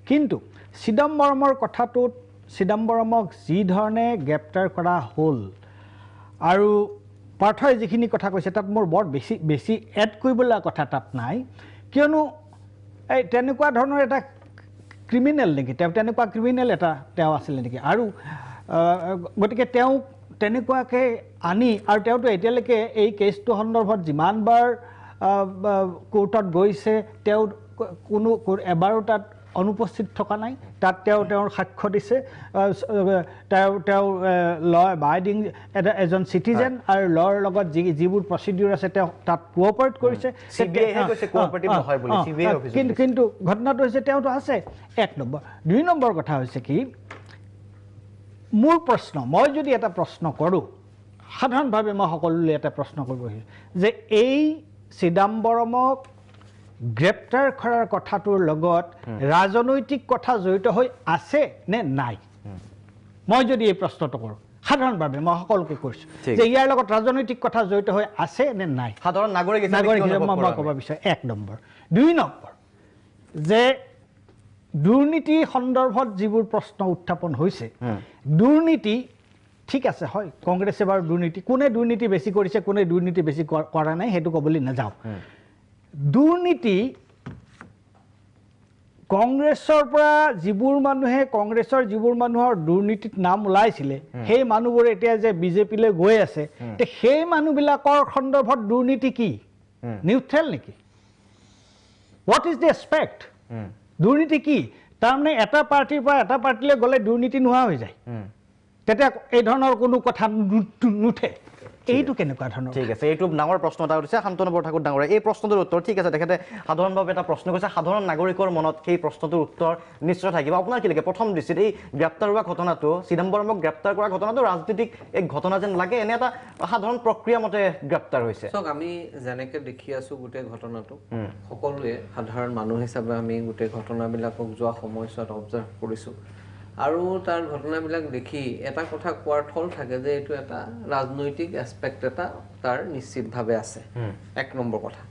কিন্তু চিদাম্বৰমৰ কথাটোত চিদাম্বৰমক যি ধৰণে গ্ৰেপ্তাৰ কৰা হ'ল আৰু পাৰ্থই যিখিনি কথা কৈছে তাত মোৰ বৰ বেছি এড কৰিবলৈ কথা তাত নাই কিয়নো এই তেনেকুৱা ধৰণৰ এটা ক্ৰিমিনেল নেকি তেওঁ তেনেকুৱা ক্ৰিমিনেল এটা তেওঁ আছিলে নেকি আৰু গতিকে তেওঁক তেনেকুৱাকৈ আনি আৰু তেওঁতো এতিয়ালৈকে এই কেছটো সন্দৰ্ভত যিমানবাৰ কোৰ্টত গৈছে তেওঁ কোনো এবাৰো তাত অনুপস্থিত থকা নাই তাত তেওঁৰ সাক্ষ্য দিছে তেওঁ ল এবাইডিং এজন চিটিজেন আৰু লৰ লগত যিবোৰ প্ৰচিডিউৰ আছে তেওঁ তাত কোঅপাৰেট কৰিছে কিন্তু ঘটনাটো হৈছে তেওঁতো আছে 1 নম্বৰ 2 নম্বৰ কথা হৈছে কি মোৰ প্ৰশ্ন মই যদি এটা প্ৰশ্ন কৰোঁ সাধাৰণভাৱে মই সকলোলৈ এটা প্ৰশ্ন কৰিব খুজিছোঁ যে এই চিদাম্বৰমক গ্ৰেপ্তাৰ কৰাৰ কথাটোৰ লগত ৰাজনৈতিক কথা জড়িত হৈ আছে নে নাই মই যদি এই প্ৰশ্নটো কৰোঁ সাধাৰণভাৱে মই সকলোকে কৈছোঁ যে ইয়াৰ লগত ৰাজনৈতিক কথা জড়িত হৈ আছে নে নাই সাধাৰণ নাগৰিক মই ক'ব বিচাৰোঁ 1 নম্বৰ 2 নম্বৰ যে দুৰ্নীতি সন্দৰ্ভত যিবোৰ প্ৰশ্ন উত্থাপন হৈছে দুৰ্নীতি ঠিক আছে হয় কংগ্ৰেছে বাৰু দুৰ্নীতি কোনে দুৰ্নীতি বেছি কৰিছে কোনে দুৰ্নীতি বেছি কৰা নাই সেইটো ক'বলৈ নাযাওঁ দুৰ্নীতি কংগ্ৰেছৰ পৰা যিবোৰ মানুহে কংগ্ৰেছৰ যিবোৰ মানুহৰ দুৰ্নীতিত নাম ওলাইছিলে সেই মানুহবোৰে এতিয়া যে বিজেপিলৈ গৈ আছে সেই মানুহবিলাকৰ সন্দৰ্ভত দুৰ্নীতি কি নিউট্ৰেল নেকি হোৱাট ইজ দ্য এছপেক্ট দুৰ্নীতি কি তাৰমানে এটা পাৰ্টিৰ পৰা এটা পাৰ্টিলৈ গ'লে দুৰ্নীতি নোহোৱা হৈ যায় তেতিয়া এই ধৰণৰ কোনো কথা নুঠে এইটো কেনেকুৱা ধৰণৰ ঠিক আছে এইটো ডাঙৰ প্ৰশ্ন এটা উঠিছে শান্তনু বৰঠাকুৰ ডাঙৰে এই প্ৰশ্নটোৰ উত্তৰ ঠিক আছে তেখেতে সাধাৰণভাৱে এটা প্ৰশ্ন কৰিছে সাধাৰণ নাগৰিকৰ মনত সেই প্ৰশ্নটোৰ উত্তৰ নিশ্চয় থাকিব আপোনাৰ কি লাগে প্ৰথম দৃষ্টিত এই গ্ৰেপ্তাৰ হোৱা ঘটনাটো চিদাম্বৰমক গ্ৰেপ্তাৰ কৰা ঘটনাটো ৰাজনৈতিক এক ঘটনা যেন লাগে এনে এটা সাধাৰণ প্ৰক্ৰিয়া মতে গ্ৰেপ্তাৰ হৈছে চাওক আমি যেনেকৈ দেখি আছোঁ গোটেই ঘটনাটো সকলোৱে সাধাৰণ মানুহ হিচাপে আমি গোটেই ঘটনাবিলাকক যোৱা সময়ছোৱাত অবজাৰ্ভ কৰিছোঁ আৰু তাৰ ঘটনাবিলাক দেখি এটা কথা কোৱাৰ থল থাকে যে এইটো এটা ৰাজনৈতিক এছপেক্ট এটা তাৰ নিশ্চিতভাৱে আছে 1 নম্বৰ কথা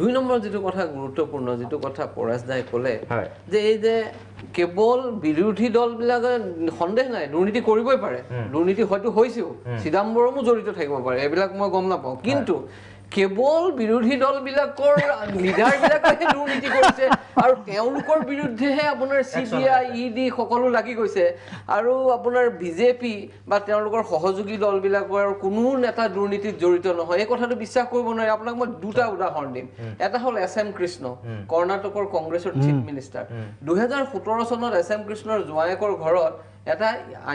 2 নম্বৰ যিটো কথা গুৰুত্বপূৰ্ণ যিটো কথা পৰেশ দাই ক'লে যে এই যে কেৱল বিৰোধী দলবিলাকে সন্দেহ নাই দুৰ্নীতি কৰিবই পাৰে দুৰ্নীতি হয়তো হৈছেও চিদাম্বৰমো জড়িত থাকিব পাৰে এইবিলাক মই গম নাপাওঁ কিন্তু কেৱল বিৰোধী দলবিলাকৰ লিডাৰবিলাকে দুৰ্নীতি কৰিছে আৰু তেওঁলোকৰ বিৰুদ্ধেহে আপোনাৰ CBI ED সকলো লাগি গৈছে আৰু আপোনাৰ বিজেপি বা তেওঁলোকৰ সহযোগী দলবিলাকৰ কোনো নেতা দুৰ্নীতিত জড়িত নহয় এই কথাটো বিশ্বাস কৰিব নোৱাৰি আপোনাক মই 2টা উদাহৰণ দিম এটা হ'ল SM কৃষ্ণ কৰ্ণাটকৰ কংগ্ৰেছৰ চিফ মিনিষ্টাৰ 2017 চনত SM কৃষ্ণৰ জোঁৱায়েকৰ ঘৰত এটা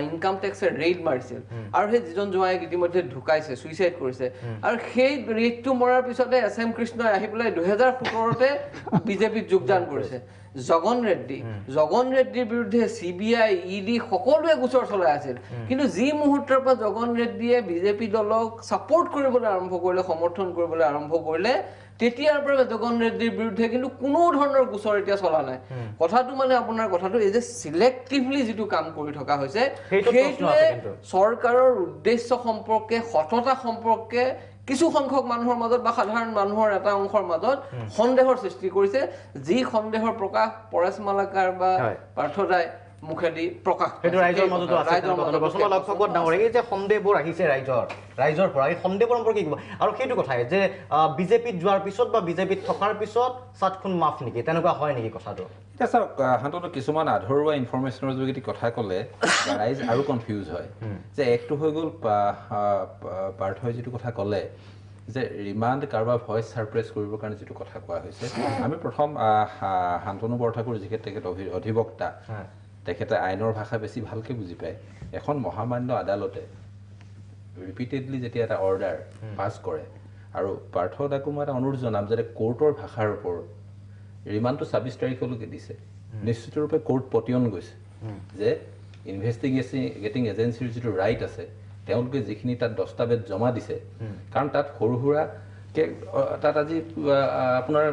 ইনকাম টেক্সৰ ৰেইড মাৰিছিল আৰু সেই যিজন জোঁৱায়েক ইতিমধ্যে ঢুকাইছে সুইচাইড কৰিছে আৰু সেই ৰেইডটো মৰাৰ পিছতে SM কৃষ্ণই আহি পেলাই 2017তে বিজেপিত যোগদান কৰিছে জগন ৰেড্ডিৰ বিৰুদ্ধে CBI ED সকলোৱে গোচৰ চলাই আছিল কিন্তু যি মুহূৰ্তৰ পৰা জগন ৰেড্ডিয়ে বিজেপি দলক ছাপোৰ্ট কৰিবলৈ আৰম্ভ কৰিলে সমৰ্থন কৰিবলৈ আৰম্ভ কৰিলে তেতিয়াৰ পৰা জগন ৰেড্ডিৰ বিৰুদ্ধে কিন্তু কোনো ধৰণৰ গোচৰ এতিয়া চলা নাই কথাটো মানে আপোনাৰ কথাটো এই যে সিলেক্টিভলি যিটো কাম কৰি থকা হৈছে সেইটোৱে চৰকাৰৰ উদ্দেশ্য সম্পৰ্কে সততা সম্পৰ্কে কিছু সংখ্যক মানুহৰ মাজত বা সাধাৰণ মানুহৰ এটা অংশৰ মাজত সন্দেহৰ সৃষ্টি কৰিছে যি সন্দেহৰ প্ৰকাশ পৰেশ মালাকাৰ বা পাৰ্থ দাই মুখেদি প্ৰকাশ সেইটো ৰাইজৰ মাজতো আছে লক্ষ্য ডাঙৰে এই যে সন্দেহবোৰ আহিছে ৰাইজৰ পৰা এই সন্দেহৰ সম্পৰ্কে কি আৰু সেইটো কথাই যে বিজেপিত যোৱাৰ পিছত বা বিজেপিত থকাৰ পিছত সাতখন মাফ নেকি তেনেকুৱা হয় নেকি কথাটো এতিয়া চাওক হাততো কিছুমান আধৰুৱা ইনফৰমেশ্যনৰ যোগেদি কথা ক'লে ৰাইজ আৰু কনফিউজ হয় যে একটো হৈ গ'ল পাৰ্থই যিটো কথা ক'লে যে ৰিমাণ্ড কাৰোবাৰ ভইচ ছাৰপ্ৰেছ কৰিবৰ কাৰণে যিটো কথা কোৱা হৈছে আমি প্ৰথম শান্তনু বৰঠাকুৰ যিহেতু তেখেত অধিবক্তা তেখেতে আইনৰ ভাষা বেছি ভালকৈ বুজি পায় এখন মহামান্য আদালতে ৰিপিটেডলি যেতিয়া এটা অৰ্ডাৰ পাছ কৰে আৰু পাৰ্থ দাকো মই এটা অনুৰোধ জনাম যাতে কোৰ্টৰ ভাষাৰ ওপৰত ৰিমাণ্ডটো 26 তাৰিখলৈকে দিছে নিশ্চিতৰূপে কোৰ্ট পতিয়ন গৈছে যে ইনভেষ্টিগেটিং এজেঞ্চিৰ যিটো ৰাইট আছে তেওঁলোকে যিখিনি তাত দস্তাবেজ জমা দিছে কাৰণ তাত সৰু সুৰাকে তাত আজি আপোনাৰ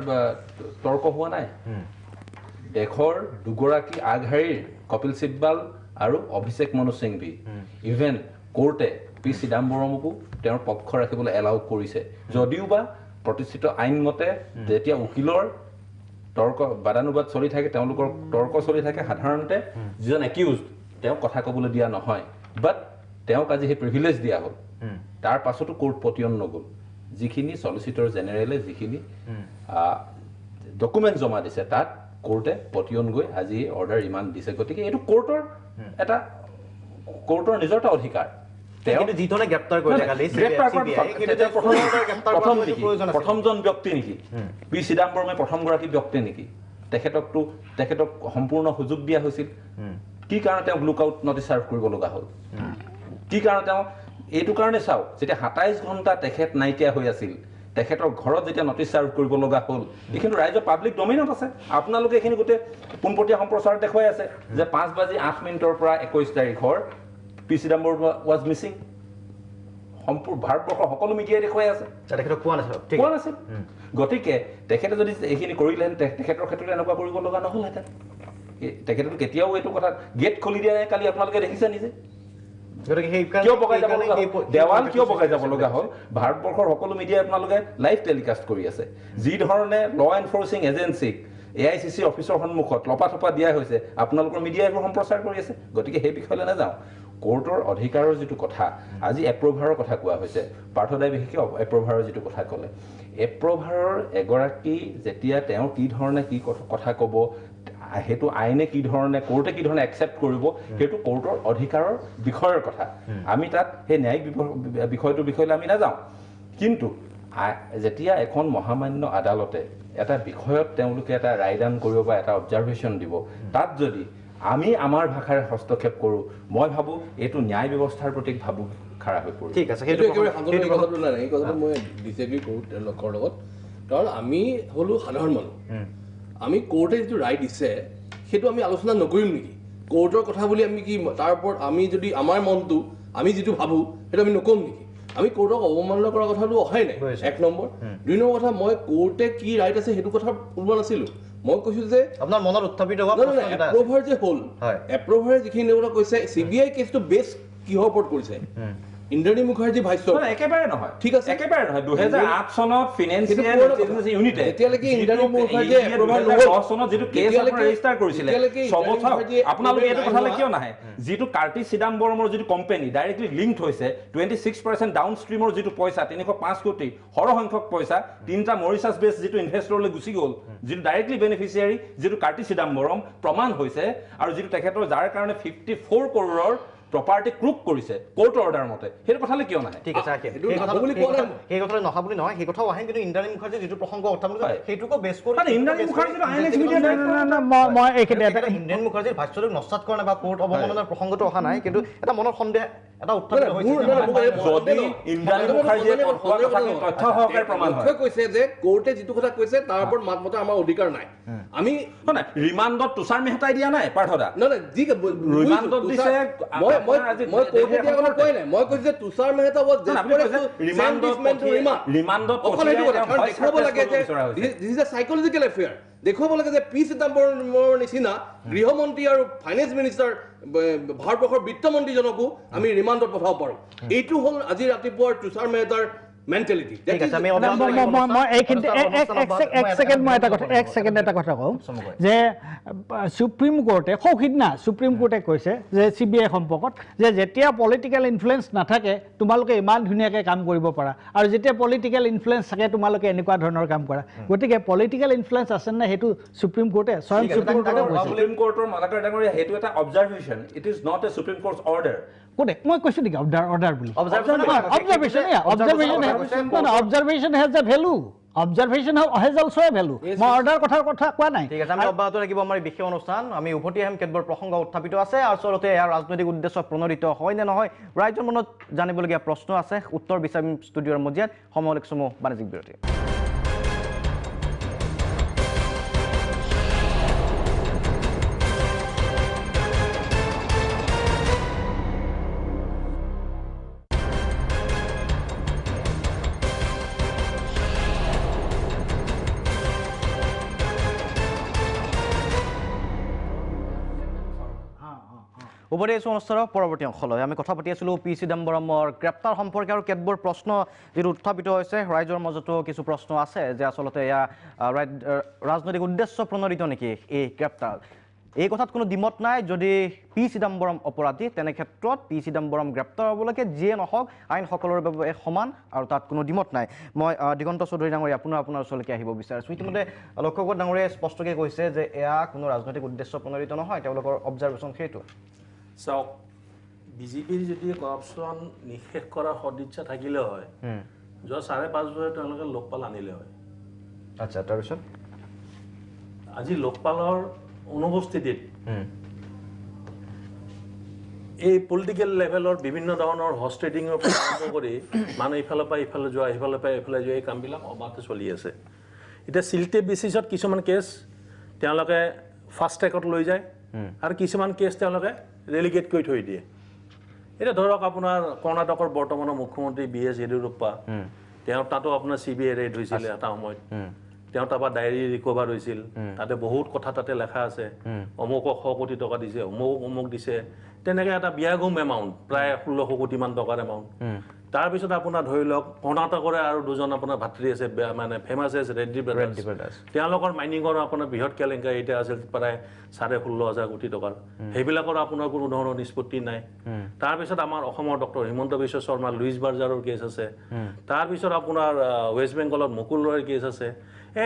তৰ্ক হোৱা নাই দেশৰ দুগৰাকী আগশাৰীৰ কপিল সিব্বাল আৰু অভিষেক মনু সিংভি ইভেন কোৰ্টে পি চিদাম্বৰমকো তেওঁৰ পক্ষ ৰাখিবলৈ এলাউ কৰিছে যদিও বা প্ৰতিষ্ঠিত আইন মতে যেতিয়া উকিলৰ তৰ্ক বাদানুবাদ চলি থাকে তেওঁলোকৰ তৰ্ক চলি থাকে সাধাৰণতে যিজন একিউজ তেওঁ কথা ক'বলৈ দিয়া নহয় বাট তেওঁক আজি সেই প্ৰিভিলেজ দিয়া হ'ল তাৰ পাছতো কোৰ্ট পতিয়ন নগ'ল যিখিনি চলিচিটৰ জেনেৰেলে যিখিনি ডকুমেণ্ট জমা দিছে তাত কোৰ্টে পতিয়ন গৈ আজি অৰ্ডাৰ ৰিমাণ্ড দিছে গতিকে এইটো কোৰ্টৰ নিজৰ এটা অধিকাৰ কিন্তু যিজনে গ্ৰেপ্তাৰ কৰিলে কালি গ্ৰেপ্তাৰ কৰাৰ CBI, কিন্তু তেওঁ প্ৰথম কৰাটো নেকি প্ৰয়োজন আছিল। প্ৰথমজন ব্যক্তি নেকি পি চিদাম্বৰমে প্ৰথমগৰাকী ব্যক্তি নেকি তেখেতক সম্পূৰ্ণ সুযোগ দিয়া হৈছিল কি কাৰণে তেওঁ লুক আউট নটিচ চাৰ্ভ কৰিব লগা হ'ল কি কাৰণে তেওঁ এইটো কাৰণে চাওক যেতিয়া 27 ঘণ্টা তেখেত নাইকিয়া হৈ আছিল তেখেতৰ ঘৰত যেতিয়া নটিচ চাৰ্ভ কৰিব লগা হ'ল এইখিনি ৰাইজৰ পাব্লিক ডমেইনত আছে আপোনালোকে এইখিনি গোটেই পোনপটীয়া সম্প্ৰচাৰত দেখুৱাই আছে যে 5:08 পৰা 21 তাৰিখৰ পি চিদাম্বৰ ৱাজ মিছিং সম্পূৰ্ণ ভাৰতবৰ্ষৰ সকলো মিডিয়াই দেখুৱাই আছে তেখেতক কোৱা নাছিল কোৱা নাছিল গতিকে তেখেতে যদি এইখিনি কৰিলেহেঁতেন তেখেতৰ ক্ষেত্ৰত এনেকুৱা কৰিব লগা নহ'লহেঁতেন তেখেতেতো কেতিয়াও এইটো কথা গেট খুলি দিয়া নাই কালি আপোনালোকে দেখিছে নিজে কিয় বগাই যাব লগা দেৱাল কিয় বগাই যাব লগা হ'ল ভাৰতবৰ্ষৰ সকলো মিডিয়াই আপোনালোকে লাইভ টেলিকাষ্ট কৰি আছে যি ধৰণে ল এনফৰ্চিং এজেঞ্চিক AICC অফিচৰ সন্মুখত লপাথপা দিয়া হৈছে আপোনালোকৰ মিডিয়াই এইবোৰ সম্প্ৰচাৰ কৰি আছে গতিকে সেই বিষয়লৈ নাযাওঁ কোৰ্টৰ অধিকাৰৰ যিটো কথা আজি এপ্ৰ'ভাৰৰ কথা কোৱা হৈছে পাৰ্থদাই বিশেষকৈ এপ্ৰ'ভাৰৰ যিটো কথা ক'লে এপ্ৰ'ভাৰৰ এগৰাকী যেতিয়া তেওঁ কি ধৰণে কি কথা ক'ব সেইটো আইনে কি ধৰণে কোৰ্টে কি ধৰণে একচেপ্ট কৰিব সেইটো কোৰ্টৰ অধিকাৰৰ বিষয়ৰ কথা আমি তাত সেই ন্যায়িক বিষয়টোৰ বিষয়লৈ আমি নাযাওঁ কিন্তু যেতিয়া এখন মহামান্য আদালতে এটা বিষয়ত তেওঁলোকে এটা ৰায়দান কৰিব বা এটা অবজাৰভেশ্যন দিব তাত যদি আমি আমাৰ ভাষাৰে হস্তক্ষেপ কৰোঁ মই ভাবোঁ এইটো ন্যায় ব্যৱস্থাৰ প্ৰতি ভাবুক খাৰা হৈ পৰিব ঠিক আছে সেইটো একেবাৰে সাধাৰণ কথাটো নাই এই কথাটো মই ডিছএগ্ৰী কৰোঁ তেওঁলোকৰ লগত কাৰণ আমি হ'লো সাধাৰণ মানুহ আমি কোৰ্টে যিটো ৰায় দিছে সেইটো আমি আলোচনা নকৰিম নেকি কোৰ্টৰ কথা বুলি আমি কি তাৰ ওপৰত আমি যদি আমাৰ মনটো আমি যিটো ভাবোঁ সেইটো আমি নক'ম নেকি আমি কোৰ্টক অৱমাননা কৰাৰ কথাটো অহাই নাই 1 নম্বৰ 2 নম্বৰ কথা মই কোৰ্টে কি ৰাইট আছে সেইটো কথা ওলোৱা নাছিলোঁ মই কৈছোঁ যে আপোনাৰ মনত উত্থাপিত হোৱা এপ্ৰ'ভাৰ যে হ'ল এপ্ৰ'ভাৰে যিখিনি কথা কৈছে CBI কেছটো বেছ কিহৰ ওপৰত কৰিছে ইন্দ্ৰাণী মুখাৰ্জী ভাষ্য একেবাৰে নহয় ঠিক আছে একেবাৰে নহয় 2008 চনত ফিনান্সিয়েল ইন্টেলিজেন্স ইউনিটে এতিয়ালৈকে ইন্দ্ৰাণী মুখাৰ্জী এপ্ৰ'ভাৰ নহ'ল 10 চনত যেটো কেছ আপোনাৰ ৰেজিষ্টাৰ কৰিছিলে সবথা আপোনালোকে এইটো কথালে কিয় নাহে যেটো কাৰ্টি চিদাম্বৰমৰ যেটো কোম্পানী ডাইৰেক্টলি লিংকড হৈছে 26% ডাউনষ্ট্ৰীমৰ যেটো পইচা 305 কোটি সৰহ সংখ্যক পইচা তিনটা মৰিছাছ বেছ যেটো ইনভেষ্টৰলৈ গুচি গ'ল যেটো ডাইৰেক্টলি বেনিফিচিয়াৰী যেটো কাৰ্টি চিদাম্বৰম প্ৰমাণ হৈছে আৰু যেটো তেখেতৰ যাৰ কাৰণে 54 কৰোৰৰ প্ৰপাৰ্টি ক্ৰুক কৰিছে কোৰ্ট অৰ্ডাৰ মতে সেইটো কথালে কিয় নাহে ঠিক আছে সেই কথালে নহা বুলি নহয় সেই কথাও আহে কিন্তু ইন্দ্ৰাণী মুখাৰ্জী যিটো প্ৰসংগ উত্থাপন কৰিছে সেইটোকো বেছ কৰি ইন্দ্ৰাণী মুখাৰ্জীৰ INX মিডিয়া মই এইখিনি ইন্দ্ৰাণী মুখাৰ্জীৰ ভাষ্যটোক নস্বাত কৰা নাই বা কোৰ্ট অৱমাননাৰ প্ৰসংগটো অহা নাই কিন্তু এটা মনৰ সন্দেহ এটা উত্থাপিত হৈছে যদি ইন্দ্ৰাণী মুখাৰ্জীয়ে তথ্য সহকাৰে প্ৰমাণ হয় কৈছে যে কোৰ্টে যিটো কথা কৈছে তাৰ ওপৰত মাত মতা আমাৰ অধিকাৰ নাই আমি ৰিমাণ্ডত তুষাৰ মেহতাই দিয়া নাই পাৰ্থদা নহয় যি ৰিমাণ্ডত দিছে মই কোৰ্টে দিয়া কথা কোৱা নাই মই কৈছো যে তুষাৰ মেহতা was ৰিমাণ্ডত দেখুৱাব লাগে যে this is a psychological affair দেখুৱাব লাগে যে পি চিদাম্বৰমৰ নিচিনা গৃহমন্ত্ৰী আৰু ফাইনেন্স মিনিষ্টাৰ ভাৰতবৰ্ষৰ বিত্তমন্ত্ৰীজনকো আমি ৰিমাণ্ডত পঠাব পাৰোঁ এইটো হ'ল আজি ৰাতিপুৱাৰ তুষাৰ মেহতাৰ মেণ্টেলিটি এক ছেকেণ্ড এটা কথা কওঁ যে সুপ্ৰিম কোৰ্টে সিদিনা সুপ্ৰিম কোৰ্টে কৈছে যে CBI সম্পৰ্কত যে যেতিয়া পলিটিকেল ইনফ্লুৱেঞ্চ নাথাকে তোমালোকে ইমান ধুনীয়াকৈ কাম কৰিব পাৰা আৰু যেতিয়া পলিটিকেল ইনফ্লুৱেঞ্চ থাকে তোমালোকে এনেকুৱা ধৰণৰ কাম কৰা গতিকে পলিটিকেল ইনফ্লুৱেঞ্চ আছে নে সেইটো সুপ্ৰিম কোৰ্টে স্বয়ং সুপ্ৰিম কোৰ্টৰ মালাকাৰ ডাঙৰীয়া সেইটো এটা observation it is not a supreme courts order কোনে মই কৈছো নেকি অৰ্ডাৰ বুলি observation has a value observation has also A value মই অৰ্ডাৰ কথা কোৱা নাই ঠিক আছে আমি অব্যাহত ৰাখিব আমাৰ বিশেষ অনুষ্ঠান আমি উভতি আহিম কেতবোৰ প্ৰসংগ উত্থাপিত আছে আচলতে ইয়াৰ ৰাজনৈতিক উদ্দেশ্য প্ৰণোদিত হয় নে নহয় ৰাইজৰ মনত জানিবলগীয়া প্ৰশ্ন আছে উত্তৰ বিচাৰিম ষ্টুডিঅ'ৰ মজিয়াত সময় চমু বাণিজ্যিক বিৰতি উভতি আহিছোঁ অনুষ্ঠানৰ পৰৱৰ্তী অংশলৈ আমি কথা পাতি আছিলোঁ পি চিদাম্বৰমৰ গ্ৰেপ্তাৰ সম্পৰ্কে আৰু কেতবোৰ প্ৰশ্ন যিটো উত্থাপিত হৈছে ৰাইজৰ মাজতো কিছু প্ৰশ্ন আছে যে আচলতে এয়া ৰাজনৈতিক উদ্দেশ্য প্ৰণোদিত নেকি এই গ্ৰেপ্তাৰ এই কথাত কোনো দ্বিমত নাই যদি পি চিদাম্বৰম অপৰাধী তেনে ক্ষেত্ৰত পি চিদাম্বৰম গ্ৰেপ্তাৰ হ'ব লাগে যিয়ে নহওক আইন সকলোৰে বাবে সমান আৰু তাত কোনো দ্বিমত নাই মই দিগন্ত চৌধুৰী ডাঙৰীয়া আপোনাৰ ওচৰলৈকে আহিব বিচাৰিছোঁ ইতিমধ্যে লক্ষ্যগত ডাঙৰীয়াই স্পষ্টকৈ কৈছে যে এয়া কোনো ৰাজনৈতিক উদ্দেশ্য প্ৰণোদিত নহয় তেওঁলোকৰ অবজাৰভেশ্যন সেইটো চাওক বিজেপিৰ যদি কৰাপশ্যন নিষেধ কৰাৰ সদিচ্ছা থাকিলে হয় যোৱা 5.5 বছৰ তেওঁলোকে লোকপাল আনিলে হয় আচ্ছা তাৰপিছত আজি লোকপালৰ অনুপস্থিতিত এই পলিটিকেল লেভেলৰ বিভিন্ন ধৰণৰ হৰ্চ ট্ৰেডিঙৰ পৰা আৰম্ভ কৰি মানুহ ইফালৰ পৰা ইফালে যোৱা সিফালৰ পৰা ইফালে যোৱা এই কামবিলাক অবাধে চলি আছে এতিয়া চিলটেপ বেচিছত কিছুমান কেছ তেওঁলোকে ফাষ্ট ট্ৰেকত লৈ যায় আৰু কিছুমান কেছ তেওঁলোকে ৰেলিগেট কৰি থৈ দিয়ে এতিয়া ধৰক আপোনাৰ কৰ্ণাটকৰ বৰ্তমানৰ মুখ্যমন্ত্ৰী BS য়েডিয়ুৰাপ্পা তেওঁ তাতো আপোনাৰ CBI ৰেড হৈছিল এটা সময়ত তেওঁ তাৰপৰা ডায়েৰী ৰিকভাৰ হৈছিল তাতে বহুত কথা তাতে লেখা আছে অমুকক 100 কোটি টকা দিছে অমুক দিছে তেনেকৈ এটা বিয়াগুম এমাউণ্ট প্ৰায় 1600 কোটি মান টকাৰ এমাউণ্ট তাৰপিছত আপোনাৰ ধৰি লওক কৰ্ণাটকৰে আৰু দুজন আপোনাৰ ভাতৃ আছে মানে ফেমাছ এজ ৰেড্ডি ব্ৰাদাৰ্ছ তেওঁলোকৰ মাইনিঙৰ আপোনাৰ বৃহৎ কেলেংকাৰী এতিয়া আছিল প্ৰায় 16,500 কোটি টকাৰ সেইবিলাকৰ আপোনাৰ কোনো ধৰণৰ নিষ্পত্তি নাই তাৰপিছত আমাৰ অসমৰ doctor Himanta Biswa Sarma Louis বাৰ্জাৰৰ cash আছে তাৰপিছত আপোনাৰ ৱেষ্ট বেংগলত মুকুল ৰয়ৰ কেছ আছে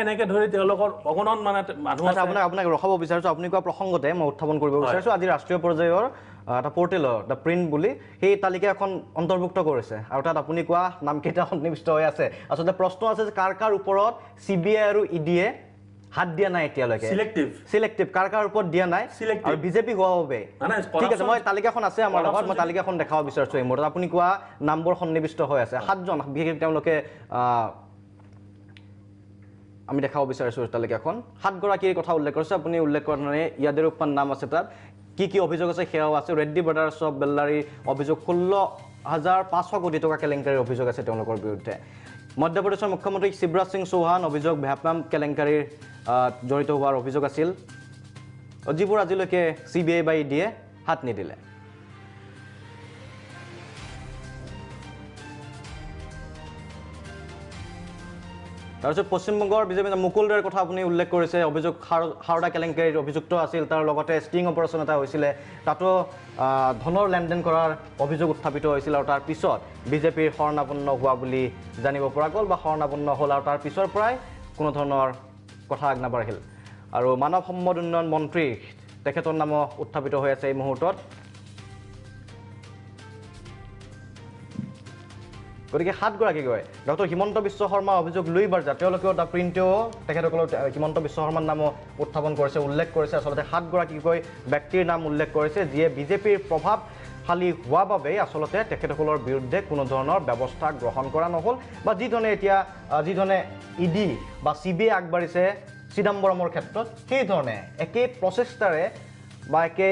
এনেকৈ ধৰি তেওঁলোকৰ অগণন মানে মানুহ আছে আপোনাক ৰখাব বিচাৰিছোঁ আপুনি কোৱা প্ৰসংগতে মই উত্থাপন কৰিব বিচাৰিছোঁ আজি ৰাষ্ট্ৰীয় পৰ্যায়ৰ এটা পৰ্টেলৰ দ্য প্ৰিণ্ট বুলি সেই তালিকা এখন অন্তৰ্ভুক্ত কৰিছে আৰু তাত আপুনি কোৱা নামকেইটা সন্নিৱিষ্ট হৈ আছে আচলতে প্ৰশ্ন আছে যে কাৰ ওপৰত CBI আৰু EDয়ে হাত দিয়া নাই এতিয়ালৈকে সিলেক্টিভ কাৰ ওপৰত দিয়া নাই আৰু বিজেপি হোৱা বাবে ঠিক আছে মই তালিকাখন আছে আমাৰ লগত মই তালিকাখন দেখাব বিচাৰিছোঁ এই মুহূৰ্তত আপুনি কোৱা নামবোৰ সন্নিৱিষ্ট হৈ আছে 7জন বিশেষকৈ তেওঁলোকে আমি দেখাব বিচাৰিছোঁ তালিকাখন 7 গৰাকীৰ কথা উল্লেখ কৰিছে আপুনি উল্লেখ কৰা ধৰণে য়েডিয়ুৰাপ্পাৰ নাম আছে তাত কি অভিযোগ আছে সেয়াও আছে ৰেড্ডি ব্ৰাদাৰ্ছ অফ বেল্লাৰী অভিযোগ 16,500 কোটি টকা কেলেংকাৰীৰ অভিযোগ আছে তেওঁলোকৰ বিৰুদ্ধে মধ্যপ্ৰদেশৰ মুখ্যমন্ত্ৰী শিৱৰাজ সিং চৌহান অভিযোগ ভিয়েটনাম কেলেংকাৰীৰ জড়িত হোৱাৰ অভিযোগ আছিল যিবোৰ আজিলৈকে CBI বা EDয়ে হাত নিদিলে তাৰপিছত পশ্চিমবংগৰ বিজেপি মুকুল ৰয়ৰ কথা আপুনি উল্লেখ কৰিছে অভিযোগ হাওড়া কেলেংকাৰীৰ অভিযুক্ত আছিল তাৰ লগতে ষ্টিং অপাৰেশ্যন এটা হৈছিলে তাতো ধনৰ লেনদেন কৰাৰ অভিযোগ উত্থাপিত হৈছিল আৰু তাৰ পিছত বিজেপিৰ শৰণাপন্ন হোৱা বুলি জানিব পৰা গ'ল বা শৰণাপন্ন হ'ল আৰু তাৰ পিছৰ পৰাই কোনো ধৰণৰ কথা আগ নাবাঢ়িল আৰু মানৱ সম্পদ উন্নয়ন মন্ত্ৰী তেখেতৰ নাম উত্থাপিত হৈ আছে এই মুহূৰ্তত গতিকে 7 গৰাকী গৈ ডক্টৰ হিমন্ত বিশ্ব শৰ্মা অভিযোগ লুই বাৰ্জা তেওঁলোকেও দ্য প্ৰিণ্টেও তেখেতসকলৰ হিমন্ত বিশ্ব শৰ্মাৰ নাম উত্থাপন কৰিছে উল্লেখ কৰিছে আচলতে 7 গৰাকীকৈ ব্যক্তিৰ নাম উল্লেখ কৰিছে যিয়ে বিজেপিৰ প্ৰভাৱশালী হোৱা বাবেই আচলতে তেখেতসকলৰ বিৰুদ্ধে কোনো ধৰণৰ ব্যৱস্থা গ্ৰহণ কৰা নহ'ল বা যিধৰণে ED বা CBI আগবাঢ়িছে চিদাম্বৰমৰ ক্ষেত্ৰত সেইধৰণে একেই প্ৰচেষ্টাৰে বা একে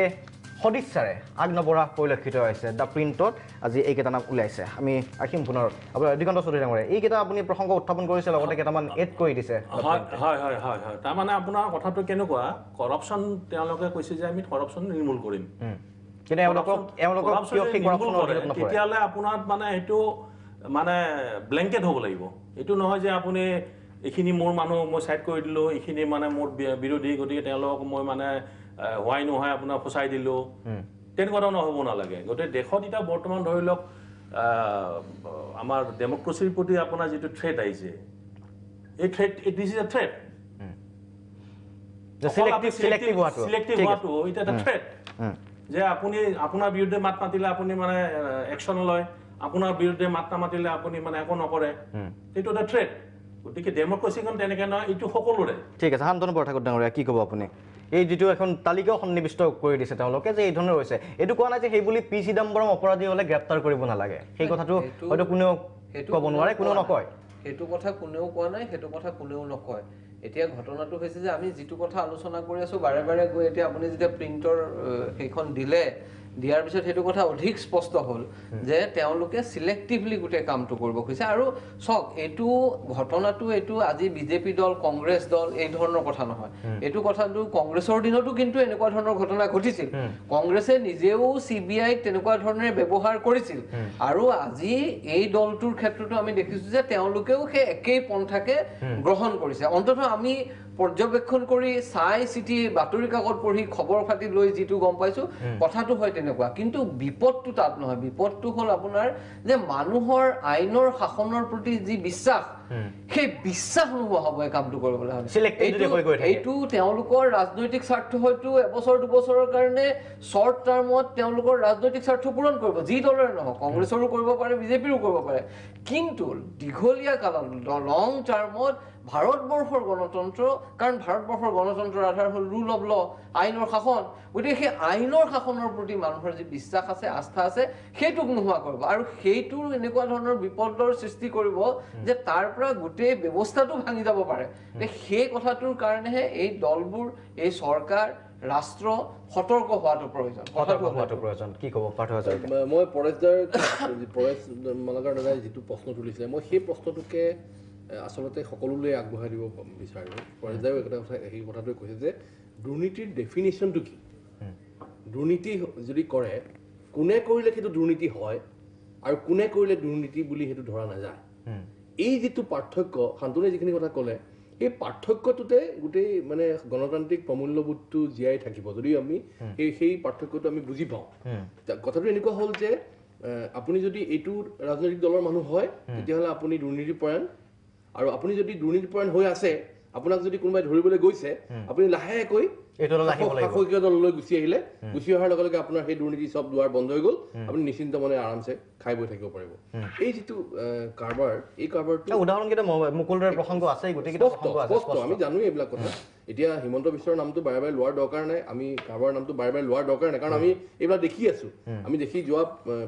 সদিচ্ছাৰে আগ নবঢ়া পৰিলক্ষিত হৈছে দ্য প্ৰিণ্টত আজি এইকেইটা নাম ওলাইছে আমি আহিম পুনৰ আপোনাৰ দিগন্ত চৌধুৰী ডাঙৰীয়া এইকেইটা আপুনি প্ৰসংগ উত্থাপন কৰিছে লগতে কেইটামান এড কৰি দিছে হয় তাৰমানে আপোনাৰ কথাটো কেনেকুৱা কৰাপশ্যন তেওঁলোকে কৈছে যে আমি কৰাপশ্যন নিৰ্মূল কৰিম তেতিয়াহ'লে আপোনাৰ মানে সেইটো মানে ব্লেংকেট হ'ব লাগিব এইটো নহয় যে আপুনি এইখিনি মোৰ মানুহ মই ছাইড কৰি দিলোঁ এইখিনি মানে মোৰ বিৰোধী গতিকে তেওঁলোকক মই মানে হোৱাই নহয় আপোনাৰ ফচাই দিলোঁ তেনেকুৱা ধৰণৰ হ'ব নালাগে গতিকে দেশত এতিয়া বৰ্তমান ধৰি লওক আমাৰ ডেমক্ৰেচিৰ প্ৰতি আপোনাৰ যিটো থ্ৰেট আহিছে এই threat this is a threat selective হোৱাটো এটা এটা থ্ৰেট যে আপুনি আপোনাৰ বিৰুদ্ধে মাত মাতিলে আপুনি মানে একশ্যন লয় আপোনাৰ বিৰুদ্ধে মাত নামাতিলে আপুনি মানে একো নকৰে এইটো এটা থ্ৰেট গতিকে ডেমক্ৰেচিখন তেনেকৈ নহয় এইটো সকলোৰে ঠিক আছে শান্তনু বৰঠাকুৰ ডাঙৰীয়া কি ক'ব আপুনি এই যিটো এখন তালিকাও সন্নিৱিষ্ট কৰি দিছে তেওঁলোকে যে এই ধৰণৰ হৈছে এইটো কোৱা নাই যে সেই বুলি পি চিদাম্বৰম অপৰাধী হ'লে গ্ৰেপ্তাৰ কৰিব নালাগে সেই কথাটো হয়তো কোনেও ক'ব নোৱাৰে কোনেও নকয় সেইটো কথা কোনেও কোৱা নাই সেইটো কথা কোনেও নকয় এতিয়া ঘটনাটো হৈছে যে আমি যিটো কথা আলোচনা কৰি আছোঁ বাৰে বাৰে গৈ এতিয়া আপুনি যেতিয়া প্ৰিণ্টৰ সেইখন দিয়াৰ পিছত সেইটো কথা অধিক স্পষ্ট হ'ল যে তেওঁলোকে চিলেক্টিভলি গোটেই কামটো কৰিব খুজিছে আৰু চাওক এইটো ঘটনাটো এইটো আজি বিজেপি দল কংগ্ৰেছ দল এই ধৰণৰ কথা নহয় এইটো কথাটো কংগ্ৰেছৰ দিনতো কিন্তু এনেকুৱা ধৰণৰ ঘটনা ঘটিছিল কংগ্ৰেছে নিজেও CBIক তেনেকুৱা ধৰণে ব্যৱহাৰ কৰিছিল আৰু আজি এই দলটোৰ ক্ষেত্ৰতো আমি দেখিছোঁ যে তেওঁলোকেও সেই একেই পন্থাকে গ্ৰহণ কৰিছে অন্ততঃ আমি পৰ্যবেক্ষণ কৰি চাই চিটি বাতৰি কাকত পঢ়ি খবৰ খাতি লৈ যিটো গম পাইছোঁ কথাটো হয় তেনেকুৱা কিন্তু বিপদটো তাত নহয় বিপদটো হ'ল আপোনাৰ যে মানুহৰ আইনৰ শাসনৰ প্ৰতি যি বিশ্বাস সেই বিশ্বাস নোহোৱা হ'ব এই কামটো কৰিবলৈ হ'লে এইটো তেওঁলোকৰ ৰাজনৈতিক স্বাৰ্থ হয়তো এবছৰ দুবছৰৰ কাৰণে শ্বৰ্ট টাৰ্মত তেওঁলোকৰ ৰাজনৈতিক স্বাৰ্থ পূৰণ কৰিব যি দলৰে নহওক কংগ্ৰেছৰো কৰিব পাৰে বিজেপিৰো কৰিব পাৰে কিন্তু দীঘলীয়া কালত লং টাৰ্মত ভাৰতবৰ্ষৰ গণতন্ত্ৰ কাৰণ ভাৰতবৰ্ষৰ গণতন্ত্ৰৰ আধাৰ হ'ল ৰুল অফ ল আইনৰ শাসন গতিকে সেই আইনৰ শাসনৰ প্ৰতি মানুহৰ যি বিশ্বাস আছে আস্থা আছে সেইটোক নোহোৱা কৰিব আৰু সেইটোৰ এনেকুৱা ধৰণৰ বিপদৰ সৃষ্টি কৰিব যে তাৰ পৰা গোটেই ব্যৱস্থাটো ভাঙি যাব পাৰে সেই কথাটোৰ কাৰণেহে এই দলবোৰ এই চৰকাৰ ৰাষ্ট্ৰ সতৰ্ক হোৱাটো প্ৰয়োজন কি ক'ব পাৰ্থ হাজৰিকা মই পৰেশ মালাকাৰ দাদাই যিটো প্ৰশ্ন তুলিছে মই সেই প্ৰশ্নটোকে আচলতে সকলোলৈ আগবঢ়াই দিব বিচাৰোঁ পৰেশ দাইও এটা কথা সেই কথাটোৱে কৈছে যে দুৰ্নীতিৰ ডেফিনেশ্যনটো কি দুৰ্নীতি যদি কৰে কোনে কৰিলে সেইটো দুৰ্নীতি হয় আৰু কোনে কৰিলে দুৰ্নীতি বুলি সেইটো ধৰা নাযায় এই যিটো পাৰ্থক্য শান্তনুৱে যিখিনি কথা ক'লে এই পাৰ্থক্যটোতে গোটেই মানে গণতান্ত্ৰিক প্ৰমূল্যবোধটো জীয়াই থাকিব যদি আমি সেই পাৰ্থক্যটো আমি বুজি পাওঁ কথাটো এনেকুৱা হ'ল যে আপুনি যদি এইটো ৰাজনৈতিক দলৰ মানুহ হয় তেতিয়াহ'লে আপুনি দুৰ্নীতিপৰায়ণ আৰু আপুনি যদি দুৰ্নীতিপৰায়ণ হৈ আছে আপোনাক যদি কোনোবাই ধৰিবলৈ গৈছে আপুনি লাহেকৈ শাসকীয় দললৈ গুচি আহিলে গুচি অহাৰ লগে লগে আপোনাৰ সেই দুৰ্নীতি চব দুৱাৰ বন্ধ হৈ গ'ল আপুনি নিশ্চিন্ত মনে আৰামছে খাই বৈ থাকিব পাৰিব এই যিটো কাৰবাৰ এই কাৰবাৰটো উদাহৰণকেইটা মুকুলদাৰ প্ৰসংগ আছে স্পষ্ট আমি জানো এইবিলাক কথা এতিয়া হিমন্ত বিশ্বৰ নামটো বাৰে বাৰে লোৱাৰ দৰকাৰ নাই আমি কাৰবাৰ নামটো বাৰে বাৰে লোৱাৰ দৰকাৰ নাই কাৰণ আমি এইবিলাক দেখি আছো আমি দেখি যোৱা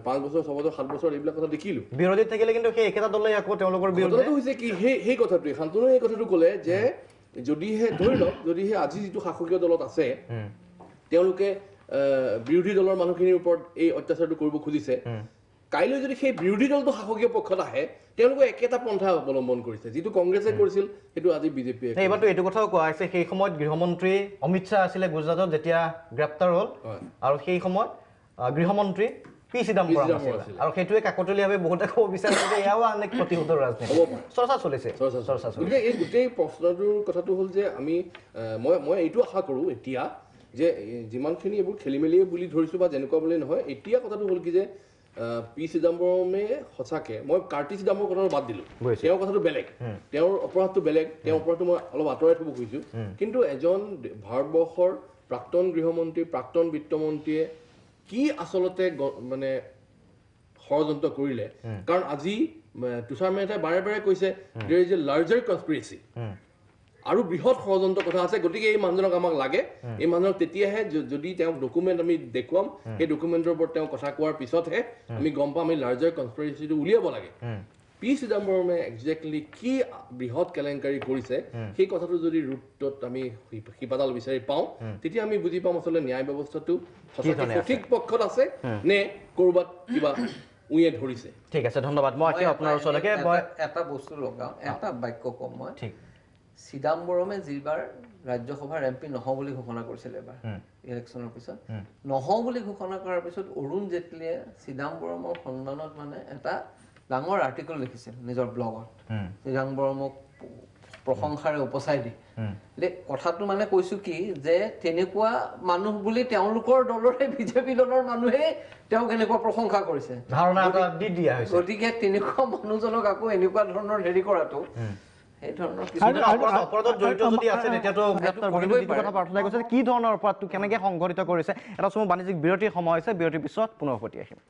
5 বছৰ 6 বছৰ 7 বছৰ এইবিলাক কথা দেখিলো বিৰোধীত থাকিলে কিন্তু সেই একেটা দলে আকৌ তেওঁলোকৰ বিৰোধী হৈছে কি সেই কথাটোৱে শান্তনুৱে এই কথাটো ক'লে যে যদিহে ধৰি লওক যদিহে আজি যিটো শাসকীয় দলত আছে তেওঁলোকে বিৰোধী দলৰ মানুহখিনিৰ ওপৰত এই অত্যাচাৰটো কৰিব খুজিছে কাইলৈ যদি সেই বিৰোধী দলটো শাসকীয় পক্ষত আহে তেওঁলোকে একেটা পন্থা অৱলম্বন কৰিছে যিটো কংগ্ৰেছে কৰিছিল সেইটো আজি বিজেপিয়ে এইবাৰতো এইটো কথাও কোৱা হৈছে সেই সময়ত গৃহমন্ত্ৰী অমিত শ্বাহ আছিলে গুজৰাটত যেতিয়া গ্ৰেপ্তাৰ হ'ল আৰু সেই সময়ত গৃহমন্ত্ৰী পি চিদাম্বৰম আৰু সেইটোৱে কাকতলীয়াভাৱে বহুতে ক'ব বিচাৰিছে যে এয়াও আন এক প্ৰতিশোধৰ ৰাজনীতি চৰ্চা চলিছে গতিকে এই গোটেই প্ৰশ্নটোৰ কথাটো হ'ল যে আমি মই এইটো আশা কৰোঁ এতিয়া যে যিমানখিনি এইবোৰ খেলি মেলিয়ে বুলি ধৰিছোঁ বা যেনেকুৱা বুলি নহয় এতিয়া কথাটো হ'ল কি যে পি চিদাম্বৰমে সঁচাকৈ মই কাৰ্তি চিদাম্বৰৰ কথাটো বাদ দিলোঁ তেওঁৰ কথাটো বেলেগ তেওঁৰ অপৰাধটো বেলেগ তেওঁৰ অপৰাধটো মই অলপ আঁতৰাই থ'ব খুজিছোঁ কিন্তু এজন ভাৰতবৰ্ষৰ প্ৰাক্তন গৃহমন্ত্ৰী প্ৰাক্তন বিত্তমন্ত্ৰীয়ে কি আচলতে মানে ষড়যন্ত্ৰ কৰিলে কাৰণ আজি তুষাৰ মেহতাই বাৰে বাৰে কৈছে দেয়াৰ ইজ এ লাৰ্জাৰ কনস্পিৰেচি আৰু বৃহৎ ষড়যন্ত্ৰ কথা আছে গতিকে এই মানুহজনক আমাক লাগে এই মানুহজনক তেতিয়াহে যদি তেওঁক ডকুমেণ্ট আমি দেখুৱাম সেই ডকুমেণ্টৰ ওপৰত তেওঁ কথা কোৱাৰ পিছতহে আমি গম পাম এই লাৰ্জাৰ কনস্পিৰেচিটো উলিয়াব লাগে পি চিদাম্বৰমে একজেক্টলি কি বৃহৎ কেলেংকাৰী কৰিছে সেই কথাটো যদি ৰুটত আমি শিপাডাল বিচাৰি পাওঁ তেতিয়া আমি বুজি পাম আচলতে ন্যায় ব্যৱস্থাটো সঠিক পক্ষত আছে নে ক'ৰবাত কিবা উইয়ে ধৰিছে ঠিক আছে ধন্যবাদ মই আপোনাৰ ওচৰলৈকে এটা বস্তু লগাওঁ এটা বাক্য কম মই চিদাম্বৰমে যিবাৰ ৰাজ্যসভাৰ এমপি নহওঁ বুলি ঘোষণা কৰিছিল এবাৰ ইলেকশ্যনৰ পিছত নহওঁ বুলি ঘোষণা কৰাৰ পিছত অৰুণ জেটলীয়ে চিদাম্বৰমৰ সন্মানত মানে এটা ডাঙৰ আৰ্টিকল লিখিছিল নিজৰ ব্লগত চিদাম্বৰমক প্ৰশংসাৰে উপচাই দি কথাটো মানে কৈছো কি যে তেনেকুৱা মানুহ বুলি তেওঁলোকৰ দলৰে বিজেপি দলৰ মানুহে তেওঁক এনেকুৱা প্ৰশংসা কৰিছে গতিকে তেনেকুৱা মানুহজনক আকৌ এনেকুৱা ধৰণৰ হেৰি কৰাটো কি ধৰণৰ অপৰাধটো কেনেকে সংঘটিত কৰিছে এটা চমু বাণিজ্যিক বিৰতিৰ সময় হৈছে বিৰতিৰ পিছত পুনৰ উভতি আহিম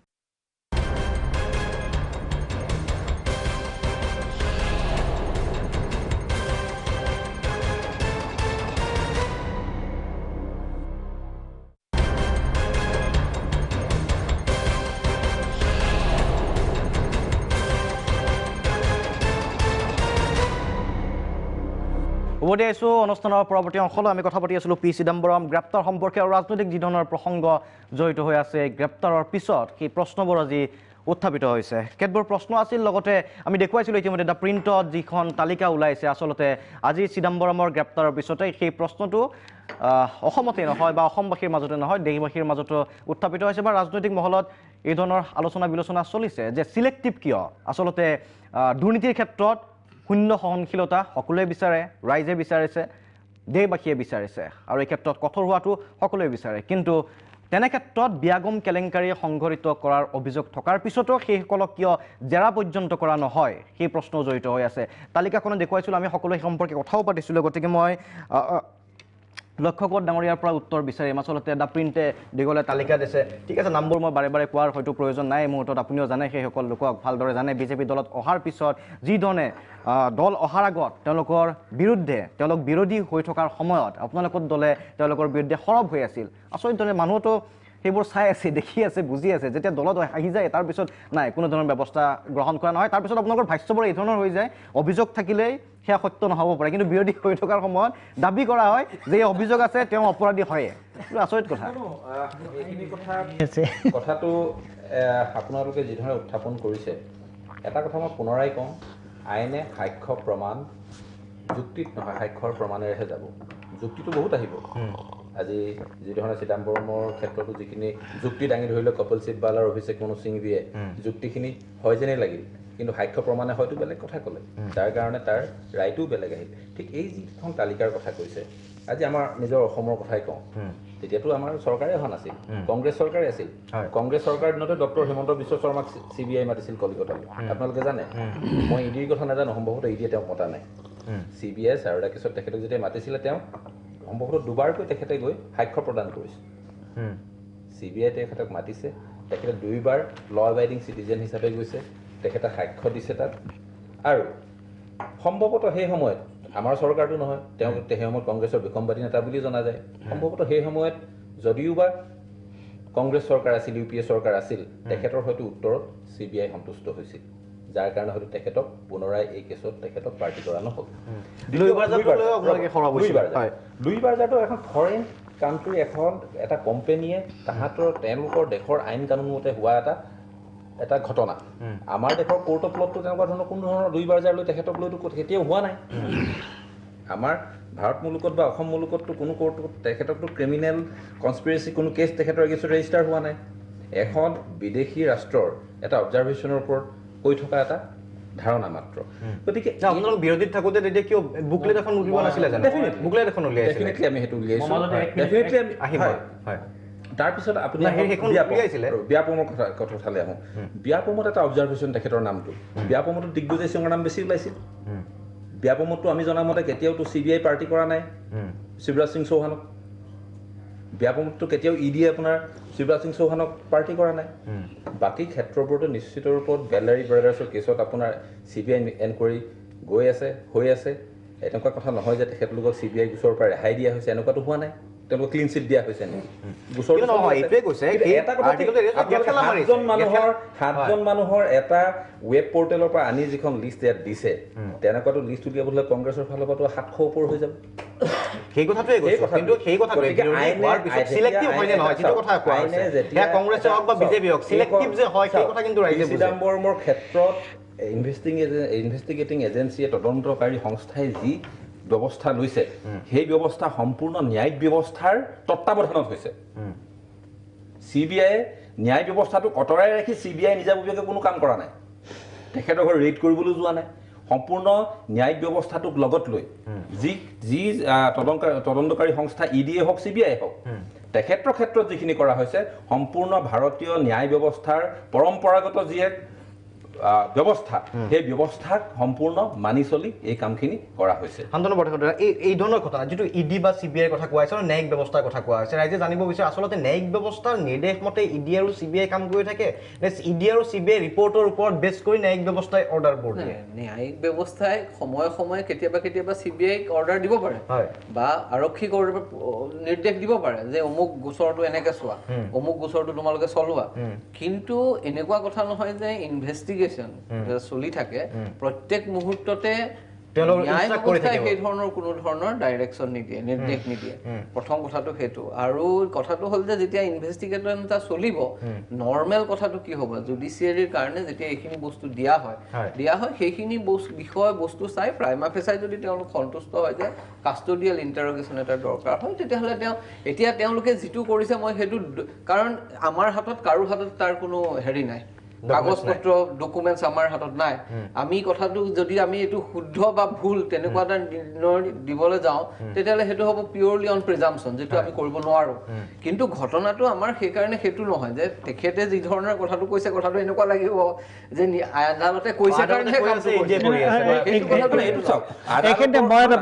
উভতি আহিছোঁ অনুষ্ঠানৰ পৰৱৰ্তী অংশলৈ আমি কথা পাতি আছিলোঁ পি চিদাম্বৰম গ্ৰেপ্তাৰ সম্পৰ্কে আৰু ৰাজনৈতিক যি ধৰণৰ প্ৰসংগ জড়িত হৈ আছে গ্ৰেপ্তাৰৰ পিছত সেই প্ৰশ্নবোৰ আজি উত্থাপিত হৈছে কেতবোৰ প্ৰশ্ন আছিল লগতে আমি দেখুৱাইছিলোঁ ইতিমধ্যে দ্য প্ৰিণ্টত যিখন তালিকা ওলাইছে আচলতে আজি চিদাম্বৰমৰ গ্ৰেপ্তাৰৰ পিছতে সেই প্ৰশ্নটো অসমতে নহয় বা অসমবাসীৰ মাজতে নহয় দেশবাসীৰ মাজতো উত্থাপিত হৈছে বা ৰাজনৈতিক মহলত এই ধৰণৰ আলোচনা বিলোচনা চলিছে যে চিলেক্টিভ কিয় আচলতে দুৰ্নীতিৰ ক্ষেত্ৰত শূন্য সহনশীলতা সকলোৱে বিচাৰে ৰাইজে বিচাৰিছে দেশবাসীয়ে বিচাৰিছে আৰু এই ক্ষেত্ৰত কঠোৰ হোৱাটো সকলোৱে বিচাৰে কিন্তু তেনে ক্ষেত্ৰত বিয়াগম কেলেংকাৰী সংঘটিত কৰাৰ অভিযোগ থকাৰ পিছতো সেইসকলক কিয় জেৰা পৰ্যন্ত কৰা নহয় সেই প্ৰশ্ন জড়িত হৈ আছে তালিকাখনত দেখুৱাইছিলোঁ আমি সকলোৱে সম্পৰ্কে কথাও পাতিছিলোঁ গতিকে মই লক্ষ্যকত ডাঙৰীয়াৰ পৰা উত্তৰ বিচাৰিম আচলতে দ্য প্ৰিণ্টে দীঘলে তালিকা দিছে ঠিক আছে নামবোৰ মই বাৰে বাৰে কোৱাৰ হয়তো প্ৰয়োজন নাই এই মুহূৰ্তত আপুনিও জানে সেইসকল লোকক ভালদৰে জানে বিজেপি দলত অহাৰ পিছত যিধৰণে দল অহাৰ আগত তেওঁলোকৰ বিৰুদ্ধে তেওঁলোক বিৰোধী হৈ থকাৰ সময়ত আপোনালোকৰ দলে তেওঁলোকৰ বিৰুদ্ধে সৰব হৈ আছিল আচলতে মানুহতো সেইবোৰ চাই আছে দেখি আছে বুজি আছে যেতিয়া দলত আহি যায় তাৰপিছত নাই কোনো ধৰণৰ ব্যৱস্থা গ্ৰহণ কৰা নহয় তাৰপিছত আপোনালোকৰ ভাষ্যবোৰ এই ধৰণৰ হৈ যায় অভিযোগ থাকিলেই সেয়া সত্য নহ'ব পাৰে কিন্তু বিৰোধী হৈ থকাৰ সময়ত দাবী কৰা হয় যে অভিযোগ আছে তেওঁ অপৰাধী হয়ে আচৰিত কথা কথাটো আপোনালোকে যিধৰণে উত্থাপন কৰিছে এটা কথা মই পুনৰাই কওঁ আইনে সাক্ষ্য প্ৰমাণ যুক্তিত নহয় সাক্ষ্যৰ প্ৰমাণেৰেহে যাব যুক্তিটো বহুত আহিব আজি যিধৰণে চিদাম্বৰমৰ ক্ষেত্ৰতো যিখিনি যুক্তি দাঙি ধৰিলে কপিল চিব্বাল আৰু অভিষেক মনু সিংভিয়ে যুক্তিখিনি হয় যেনেই লাগিল কিন্তু সাক্ষ্য প্ৰমাণে হয়তো বেলেগ কথা ক'লে যাৰ কাৰণে তাৰ ৰায়টোও বেলেগ আহিল ঠিক এই যিখন তালিকাৰ কথা কৈছে আজি আমাৰ নিজৰ অসমৰ কথাই কওঁ তেতিয়াতো আমাৰ চৰকাৰে অহা নাছিল কংগ্ৰেছ চৰকাৰে আছিল কংগ্ৰেছ চৰকাৰ দিনতে ডক্টৰ হিমন্ত বিশ্ব শৰ্মাক CBI মাতিছিল কলিকতালৈ আপোনালোকে জানে মই ইডিৰ কথা নাজানো সম্ভৱতঃ ইডিয়ে তেওঁক মতা নাই CBI চাৰদা কেছত তেখেতক যেতিয়া মাতিছিলে তেওঁ সম্ভৱতঃ দুবাৰকৈ তেখেতে গৈ সাক্ষ্য প্ৰদান কৰিছে CBI তেখেতক মাতিছে তেখেতে দুইবাৰ ল এবাইডিং চিটিজেন হিচাপে গৈছে তেখেতে সাক্ষ্য দিছে তাত আৰু সম্ভৱতঃ সেই সময়ত আমাৰ চৰকাৰটো নহয় তেওঁ সেই সময়ত কংগ্ৰেছৰ বিসম্বাদী নেতা বুলি জনা যায় সম্ভৱতঃ সেই সময়ত যদিওবা কংগ্ৰেছ চৰকাৰ আছিল UPA চৰকাৰ আছিল তেখেতৰ হয়তো উত্তৰত CBI সন্তুষ্ট হৈছিল যাৰ কাৰণে হয়তো তেখেতক পুনৰাই এই কেছত তেখেতক পাৰ্টি কৰা নহ'ল দুইবাৰ যাতো এখন ফৰেইন কাণ্ট্ৰি এখন এটা কোম্পানীয়ে তাহাঁতৰ তেওঁলোকৰ দেশৰ আইন কানুন মতে হোৱা এটা ঘটনা আমাৰ দেশৰ কোৰ্ট অফ লতটো তেনেকুৱা ধৰণৰ কোনো ধৰণৰ দুইবাৰ যাৰ লৈ তেখেতক লৈতো কেতিয়াও হোৱা নাই আমাৰ ভাৰত মুলুকত বা অসম মুলুকততো কোনো কোৰ্টত তেখেতকতো ক্ৰিমিনেল কনস্পিৰেচি কোনো কেছ তেখেতৰ এগেইনষ্টত ৰেজিষ্টাৰ হোৱা নাই এখন বিদেশী ৰাষ্ট্ৰৰ এটা অবজাৰভেশ্যনৰ ওপৰত কৈ থকা এটা ধাৰণা মাত্ৰ গতিকে আপোনালোক বিৰোধীত থাকোঁতে তেতিয়া কিয় বুকলেট এখন উলিওৱা নাছিলে জানো বুকলেট এখন উলিয়াইছিলে ডেফিনেটলি আমি সেইটো উলিয়াইছোঁ ডেফিনেটলি আমি আহিম হয় তাৰপিছত আপুনি ব্যাপমৰ কথালৈ আহোঁ ব্যাপমত এটা অবজাৰভেশ্যন তেখেতৰ নামটো ব্যাপমতো দিগ্বিজয় সিঙৰ নাম বেছি ওলাইছিল ব্যাপমতো আমি জনামতে কেতিয়াওতো CBI পাৰ্টি কৰা নাই শিৱৰাজ সিং চৌহানক ব্যাপমতো কেতিয়াও ইডিয়ে আপোনাৰ শিৱৰাজ সিং চৌহানক পাৰ্টি কৰা নাই বাকী ক্ষেত্ৰবোৰতো নিশ্চিত ৰূপত বেলাৰী ব্ৰাদাৰ্ছৰ কেছত আপোনাৰ CBI এনকুৱাৰী গৈ আছে হৈ আছে এনেকুৱা কথা নহয় যে তেখেতলোকক CBI গোচৰৰ পৰা ৰেহাই দিয়া হৈছে এনেকুৱাতো হোৱা নাই তেওঁলোকক ক্লিন চিট দিয়া হৈছে নেকি সাতজন মানুহৰ এটা ৱেব পৰ্টেলৰ পৰা আনি যিখন লিষ্ট ইয়াত দিছে তেনেকুৱাটো লিষ্ট উলিয়াবলৈ কংগ্ৰেছৰ ফালৰ পৰা 700 ওপৰ হৈ যাব সেই কথাটোৱে কৈছো কিন্তু সেই কথাটো সিলেক্টিভ হয় নে নহয় যেটো কথা কোৱা হৈছে এটা কংগ্ৰেছৰ হক বা বিজেপি হক সিলেক্টিভ যে হয় সেই কথা কিন্তু ৰাইজে বুজে চিদাম্বৰমৰ ক্ষেত্ৰত ইনভেষ্টিগেটিং এজেন্সিয়ে তদন্তকাৰী সংস্থাই যি ব্যৱস্থা লৈছে সেই ব্যৱস্থা সম্পূৰ্ণ ন্যায়িক ব্যৱস্থাৰ তত্ত্বাৱধানত হৈছে CBI ন্যায় ব্যৱস্থাটো কটৰাই ৰাখি CBI নিজাববীয়াকৈ কোনো কাম কৰা নাই তেখেতৰ ঘৰ ৰেড কৰিবলৈ যোৱা নাই সম্পূৰ্ণ ন্যায়িক ব্যৱস্থাটোক লগত লৈ যি তদন্তকাৰী সংস্থা ইডিয়ে হওক CBI হওক তেখেতৰ ক্ষেত্ৰত যিখিনি কৰা হৈছে সম্পূৰ্ণ ভাৰতীয় ন্যায় ব্যৱস্থাৰ পৰম্পৰাগত যি এক ব্যৱস্থা সেই ব্যৱস্থাক সম্পূৰ্ণ মানি চলি এই কামখিনি কৰা হৈছে শান্তনু বৰঠাকুৰ এই ধৰণৰ ঘটনা যিটো ইডি বা CBI কথা কোৱা হৈছে আৰু ন্যায়িক ব্যৱস্থাৰ কথা কোৱা হৈছে ৰাইজে জানিব বিচাৰে আচলতে ন্যায়িক ব্যৱস্থাৰ নিৰ্দেশ মতে ইডি আৰু CBI কাম কৰি থাকে নে ইডি আৰু CBI ৰিপৰ্টৰ ওপৰত বেছ কৰি ন্যায়িক ব্যৱস্থাই অৰ্ডাৰবোৰ দিয়ে ন্যায়িক ব্যৱস্থাই সময়ে সময়ে কেতিয়াবা CBI অৰ্ডাৰ দিব পাৰে বা আৰক্ষীক নিৰ্দেশ দিব পাৰে যে অমুক গোচৰটো এনেকে চোৱা অমুক গোচৰটো তোমালোকে চলোৱা কিন্তু এনেকুৱা কথা নহয় যে ইনভেষ্টিগেশ্যন চলি থাকে প্ৰত্যেক মুহূৰ্ততে সেই ধৰণৰ কোনো ধৰণৰ ডাইৰেকশ্যন নিদিয়ে নিৰ্দেশ নিদিয়ে প্ৰথম কথাটো সেইটো আৰু কথাটো হ'ল যে যেতিয়া ইনভেষ্টিগেশ্যন এটা চলিব নৰ্মেল কথাটো কি হ'ব জুডিচিয়াৰীৰ কাৰণে যেতিয়া এইখিনি বস্তু দিয়া হয় সেইখিনি বিষয় বস্তু চাই প্ৰাইমা ফেচাই যদি তেওঁলোক সন্তুষ্ট হয় যে কাষ্টডিয়েল ইণ্টাৰগেশ্যন এটা দৰকাৰ হয় তেতিয়াহ'লে এতিয়া তেওঁলোকে যিটো কৰিছে মই সেইটো কাৰণ আমাৰ হাতত কাৰো হাতত তাৰ কোনো হেৰি নাই কাগজ পত্ৰ ডকুমেণ্টছ আমাৰ হাতত নাই আমি কথাটো যদি আমি এইটো শুদ্ধ বা ভুল তেনেকুৱা এটা নিৰ্ণয় দিবলৈ যাওঁ তেতিয়াহ'লে সেইটো হ'ব পিয়ৰলি অন প্ৰিজাম্পশ্যন যিটো আমি কৰিব নোৱাৰোঁ কিন্তু ঘটনাটো আমাৰ সেইকাৰণে সেইটো নহয় যে তেখেতে যি ধৰণৰ কথাটো কৈছে কথাটো এনেকুৱা লাগিব যে আদালতে কৈছে কাৰণেহে কামটো এইখিনিতে মই এটা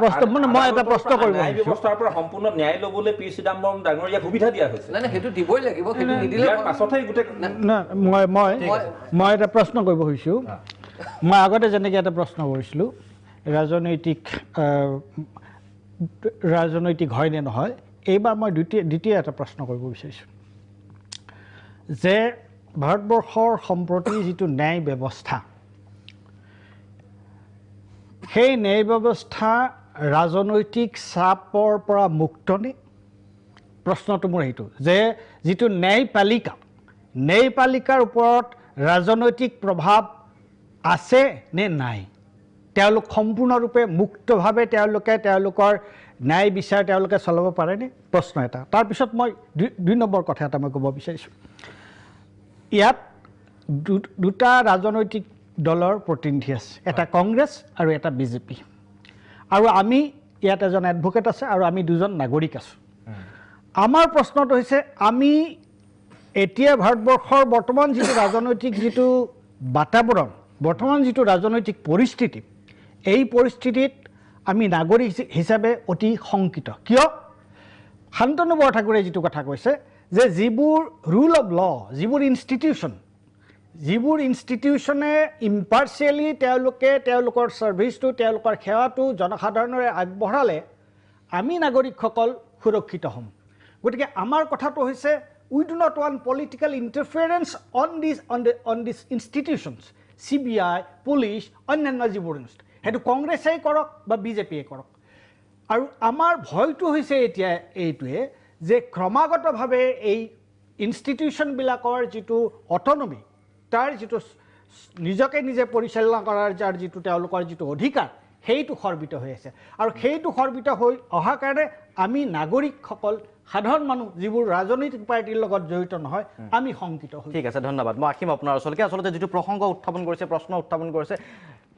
প্ৰশ্ন কৰিব ন্যায় ব্যৱস্থাৰ পৰা সম্পূৰ্ণ ন্যায় ল'বলৈ পি চিদাম্বৰম ডাঙৰীয়াক সুবিধা দিয়া হৈছে নাই সেইটো দিবই লাগিব সেইটো নিদিলে পাছতহে গোটেই মই এটা প্ৰশ্ন কৰিব খুজিছোঁ মই আগতে যেনেকৈ এটা প্ৰশ্ন কৰিছিলোঁ ৰাজনৈতিক হয় নে নহয় এইবাৰ মই দ্বিতীয় এটা প্ৰশ্ন কৰিব বিচাৰিছোঁ যে ভাৰতবৰ্ষৰ সম্প্ৰতি যিটো ন্যায় ব্যৱস্থা সেই ন্যায় ব্যৱস্থা ৰাজনৈতিক চাপৰ পৰা মুক্ত নে প্ৰশ্নটো মোৰ সেইটো যে যিটো ন্যায়পালিকাৰ ওপৰত ৰাজনৈতিক প্ৰভাৱ আছে নে নাই তেওঁলোক সম্পূৰ্ণৰূপে মুক্তভাৱে তেওঁলোকৰ ন্যায় বিচাৰ তেওঁলোকে চলাব পাৰেনে প্ৰশ্ন এটা তাৰপিছত মই 2 নম্বৰ কথা এটা মই ক'ব বিচাৰিছোঁ ইয়াত দুটা ৰাজনৈতিক দলৰ প্ৰতিনিধি আছে এটা কংগ্ৰেছ আৰু এটা বিজেপি আৰু আমি ইয়াত এজন এডভোকেট আছে আৰু আমি দুজন নাগৰিক আছোঁ আমাৰ প্ৰশ্নটো হৈছে আমি এতিয়া ভাৰতবৰ্ষৰ বৰ্তমান যিটো ৰাজনৈতিক যিটো বাতাবৰণ বৰ্তমান যিটো ৰাজনৈতিক পৰিস্থিতি এই পৰিস্থিতিত আমি নাগৰিক হিচাপে অতি শংকিত কিয় শান্তনু বৰঠাকুৰে যিটো কথা কৈছে যে যিবোৰ ৰুল অফ ল যিবোৰ ইনষ্টিটিউশ্যনে ইম্পাৰ্চিয়েলি তেওঁলোকৰ ছাৰ্ভিচটো তেওঁলোকৰ সেৱাটো জনসাধাৰণৰে আগবঢ়ালে আমি নাগৰিকসকল সুৰক্ষিত হ'ম গতিকে আমাৰ কথাটো হৈছে we do not want political interference on these institutions CBI police অন্যান্য যিবোৰ সেইটো কংগ্ৰেছে কৰক বা বিজেপিয়ে কৰক আৰু আমাৰ ভয়টো হৈছে এতিয়া এইটোৱে যে ক্ৰমাগতভাৱে এই ইনষ্টিটিউশ্যনবিলাকৰ যিটো অট'নমি তাৰ যিটো নিজকে নিজে পৰিচালনা কৰাৰ যাৰ যিটো তেওঁলোকৰ যিটো অধিকাৰ সেইটো খৰ্বিত হৈ আছে আৰু সেইটো খৰ্বিত হৈ অহাৰ কাৰণে আমি নাগৰিকসকল সাধাৰণ মানুহ যিবোৰ ৰাজনৈতিক পাৰ্টিৰ লগত জড়িত নহয় আমি শংকিত হওঁ ঠিক আছে ধন্যবাদ মই আহিম আপোনাৰ ওচৰলৈকে আচলতে যিটো প্ৰসংগ উত্থাপন কৰিছে প্ৰশ্ন উত্থাপন কৰিছে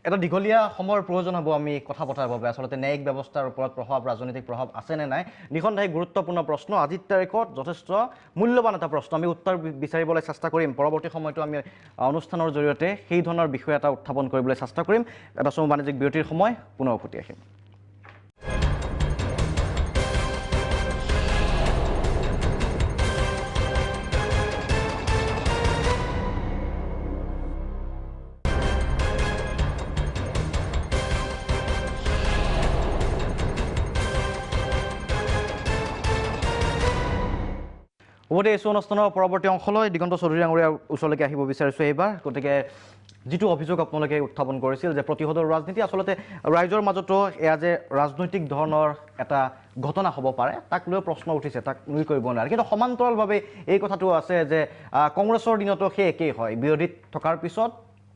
এটা দীঘলীয়া সময়ৰ প্ৰয়োজন হ'ব আমি কথা পতাৰ বাবে আচলতে ন্যায়িক ব্যৱস্থাৰ ওপৰত প্ৰভাৱ ৰাজনৈতিক প্ৰভাৱ আছে নে নাই নিঃসন্দেহে গুৰুত্বপূৰ্ণ প্ৰশ্ন আজিৰ তাৰিখত যথেষ্ট মূল্যৱান এটা প্ৰশ্ন আমি উত্তৰ বিচাৰিবলৈ চেষ্টা কৰিম পৰৱৰ্তী সময়তো আমি অনুষ্ঠানৰ জৰিয়তে সেই ধৰণৰ বিষয় এটা উত্থাপন কৰিবলৈ চেষ্টা কৰিম এটা চমু বাণিজ্যিক বিৰতিৰ সময় পুনৰ উভতি আহিম উভতি এই অনুষ্ঠানৰ পৰৱৰ্তী অংশলৈ দিগন্ত চৌধুৰী ডাঙৰীয়াৰ ওচৰলৈকে আহিব বিচাৰিছোঁ এইবাৰ গতিকে যিটো অভিযোগ আপোনালোকে উত্থাপন কৰিছিল যে প্ৰতিশোধৰ ৰাজনীতি আচলতে ৰাইজৰ মাজতো এয়া যে ৰাজনৈতিক ধৰণৰ এটা ঘটনা হ'ব পাৰে তাক লৈ প্ৰশ্ন উঠিছে তাক নুই কৰিব নোৱাৰে কিন্তু সমান্তৰালভাৱে এই কথাটো আছে যে কংগ্ৰেছৰ দিনতো সেই একেই হয় বিৰোধীত থকাৰ পিছত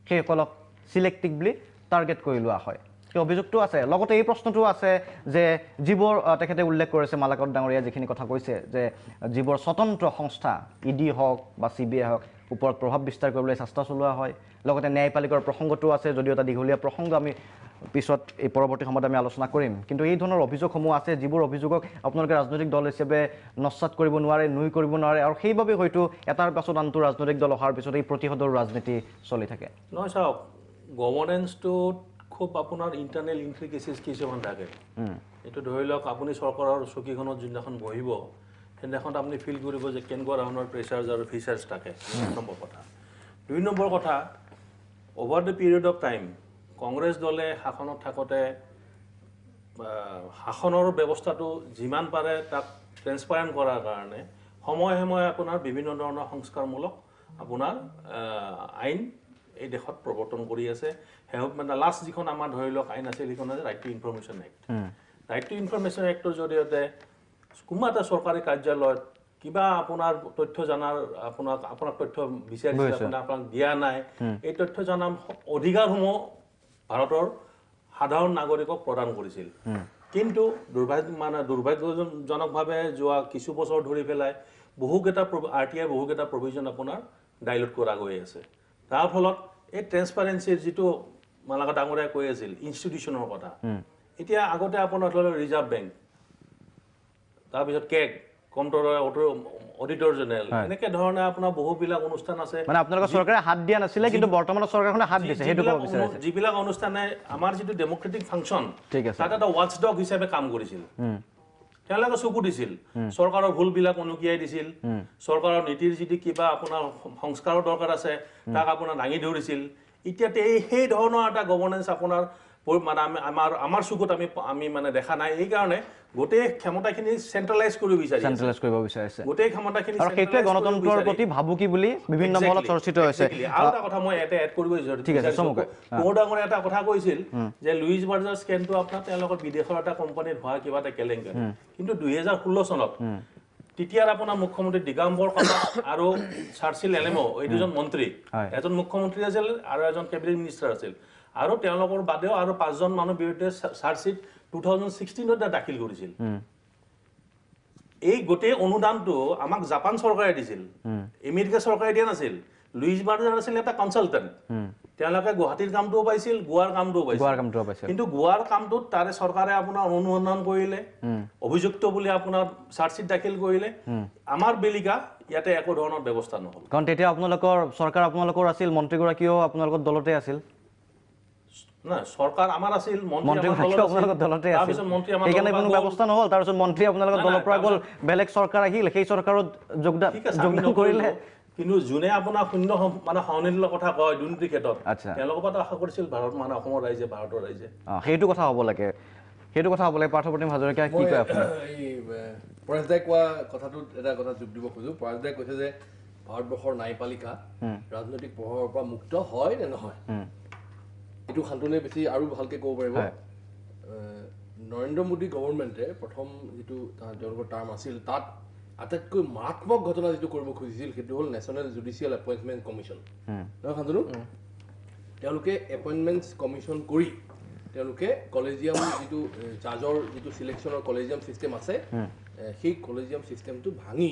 সেইসকলক চিলেক্টিভলি টাৰ্গেট কৰি লোৱা হয় সেই অভিযোগটো আছে লগতে এই প্ৰশ্নটো আছে যে যিবোৰ তেখেতে উল্লেখ কৰিছে মালাকত ডাঙৰীয়া যিখিনি কথা কৈছে যে যিবোৰ স্বতন্ত্ৰ সংস্থা ইডি হওক বা CBI হওক ওপৰত প্ৰভাৱ বিস্তাৰ কৰিবলৈ চেষ্টা চলোৱা হয় লগতে ন্যায়পালিকাৰ প্ৰসংগটো আছে যদিও এটা দীঘলীয়া প্ৰসংগ আমি পিছত এই পৰৱৰ্তী সময়ত আমি আলোচনা কৰিম কিন্তু এই ধৰণৰ অভিযোগসমূহ আছে যিবোৰ অভিযোগক আপোনালোকে ৰাজনৈতিক দল হিচাপে নস্যাৎ কৰিব নোৱাৰে নুই কৰিব নোৱাৰে আৰু সেইবাবে হয়তো এটাৰ পাছত আনটো ৰাজনৈতিক দল অহাৰ পিছত এই প্ৰতিশোধৰ ৰাজনীতি চলি থাকে নহয় চাওক গভৰ্নেন্সটোত খুব আপোনাৰ ইণ্টাৰনেল ইনট্ৰিকেচিছ কিছুমান থাকে এইটো ধৰি লওক আপুনি চৰকাৰৰ চকীখনত যোনদিনাখন বহিব সেইদিনাখন আপুনি ফিল কৰিব যে কেনেকুৱা ধৰণৰ প্ৰেচাৰ্ছ আৰু ফিচাৰ্ছ থাকে 1 নম্বৰ কথা 2 নম্বৰ কথা over the period of time Congress দলে শাসনত থাকোঁতে শাসনৰ ব্যৱস্থাটো যিমান পাৰে তাক ট্ৰেন্সপাৰেণ্ট কৰাৰ কাৰণে সময়ে সময়ে আপোনাৰ বিভিন্ন ধৰণৰ সংস্কাৰমূলক আপোনাৰ আইন এই দেশত প্ৰৱৰ্তন কৰি আছে মানে লাষ্ট যিখন আমাৰ ধৰি লওক আইন আছিল সেইখন আছে right to information act right to information actor জৰিয়তে কোনোবা এটা চৰকাৰী কাৰ্যালয়ত কিবা আপোনাৰ তথ্য জানাৰ আপোনাক তথ্য বিচাৰিছে আপোনাক দিয়া নাই এই তথ্য জনাৰ অধিকাৰসমূহ ভাৰতৰ সাধাৰণ নাগৰিকক প্ৰদান কৰিছিল কিন্তু দুৰ্ভাগ্যজনকভাৱে যোৱা কিছু বছৰ ধৰি পেলাই বহুকেইটা RTI বহুকেইটা প্ৰভিজন আপোনাৰ ডাইলুট কৰা গৈ আছে তাৰ ফলত এই ট্ৰেন্সপাৰেঞ্চিৰ যিটো মালাকা ডাঙৰীয়াই কৈ আছিল ইনষ্টিটিউশ্যনৰ কথা এতিয়া আগতে আপোনাৰ ধৰি লওক ৰিজাৰ্ভ বেংক তাৰপিছত কেগ কম্পট্ৰলাৰ অডিটৰ জেনেৰেল এনেকৈ ধৰণে আপোনাৰ বহুবিলাক অনুষ্ঠান আছে মানে আপোনালোকৰ চৰকাৰে হাত দিয়া নাছিলে কিন্তু বৰ্তমানৰ চৰকাৰখনে হাত দিছে সেইটো ক'ব বিচাৰিছে যিবিলাক অনুষ্ঠানে আমাৰ যিটো ডেমক্ৰেটিক ফাংচন ঠিক আছে তাত এটা ৱাটছডগ হিচাপে কাম কৰিছিল তেওঁলোকে চকু দিছিল চৰকাৰৰ ভুলবিলাক উনুকিয়াই দিছিল চৰকাৰৰ নীতিৰ যদি কিবা আপোনাৰ সংস্কাৰৰ দৰকাৰ আছে তাক আপোনাৰ দাঙি ধৰিছিল এতিয়াতে সেই ধৰণৰ এটা গভৰ্ণেন্স আপোনাৰ মানে আমাৰ চকুত আমি মানে দেখা নাই এইকাৰণে গোটেই ক্ষমতাখিনি চেণ্ট্ৰেলাইজ কৰিব বিচাৰিছে গোটেই ক্ষমতাখিনি আৰু সেইটোৱে গণতন্ত্ৰৰ প্ৰতি ভাবুকি বুলি বিভিন্ন মহলত চৰ্চিত হৈছে আৰু এটা কথা মই এটা এড কৰিব বিচাৰিছো কোঁৱৰ ডাঙৰে এটা কথা কৈছিল যে লুইজ বাৰ্জাৰ স্কেমটো আপোনাৰ তেওঁলোকৰ বিদেশৰ এটা কোম্পানীত হোৱা কিবা এটা কেলেংকাৰী কিন্তু 2016 চনত তেতিয়াৰ আপোনাৰ মুখ্যমন্ত্ৰী দিগম্বৰ কামাত আৰু চাৰ্চিল এলেমো এই দুজন মন্ত্ৰী এজন মুখ্যমন্ত্ৰী আছিল আৰু এজন কেবিনেট মিনিষ্টাৰ আছিল আৰু তেওঁলোকৰ বাদেও আৰু 5জন মানুহ বিৰুদ্ধে চাৰ্জশ্বিট 2016 দাখিল কৰিছিল এই গোটেই অনুদানটো আমাক জাপান চৰকাৰে দিছিল আমেৰিকা চৰকাৰে দিয়া নাছিল লুইজ বাৰ্জাৰ আছিল এটা কনসালটেন্ট তেওঁলোকে গুৱাহাটীৰ কামটোও পাইছিল গোৱাৰ কামটোও পাইছিল কিন্তু গোৱাৰ কামটোত তাৰে চৰকাৰে আপোনাৰ অনুসন্ধান কৰিলে অভিযুক্ত বুলি আপোনাৰ চাৰ্জশ্বিট দাখিল কৰিলে আমাৰ বেলিকা ইয়াতে একো ধৰণৰ ব্যৱস্থা নহ'ল কাৰণ তেতিয়া আপোনালোকৰ চৰকাৰ আপোনালোকৰ আছিল মন্ত্ৰীগৰাকীও আপোনালোকৰ দলতে আছিল না সৰকাৰ আমাৰ আছিল মন্ত্ৰী আপোনালোকৰ দলতে আছিল সেইকাৰণে কোনো ব্যৱস্থা নহ'ল তাৰপিছত মন্ত্ৰী আপোনালোকৰ দলৰ পৰা গ'ল বেলেগ চৰকাৰ আহিল সেই চৰকাৰত যোগদান কৰিলে কিন্তু যোনে আপোনাৰ শূন্য মানে সহনীলৰ কথা কয় দুৰ্নীতিৰ ক্ষেত্ৰত তেওঁলোকৰ পৰা আশা কৰিছিল ভাৰত মানে অসমৰ ৰাইজে ভাৰতৰ ৰাইজে সেইটো কথা হ'ব লাগে পাৰ্থপ্ৰতিম হাজৰিকা কি কয় আপুনি এই পৰেশদাই কোৱা কথাটোত এটা কথা যোগ দিব খোজো পৰেশদাই কৈছে যে ভাৰতবৰ্ষৰ ন্যায়পালিকা ৰাজনৈতিক প্ৰভাৱৰ পৰা মুক্ত হয় নে নহয় এইটো শান্তনে বেছি আৰু ভালকে ক'ব পাৰিব নৰেন্দ্ৰ মোদী গভৰ্ণমেণ্টে প্ৰথম যিটো তেওঁলোকৰ টাৰ্ম আছিল তাত আটাইতকৈ মাৰাত্মক ঘটনা যিটো কৰিব খুজিছিল সেইটো হ'ল নেশ্যনেল জুডিচিয়েল এপইণ্টমেণ্ট কমিশ্যন নহয় শান্তনু তেওঁলোকে এপইণ্টমেণ্টছ কমিশ্যন কৰি তেওঁলোকে কলেজিয়াম যিটো জাজৰ যিটো চিলেকশ্যনৰ কলেজিয়াম ছিষ্টেম আছে সেই কলেজিয়াম ছিষ্টেমটো ভাঙি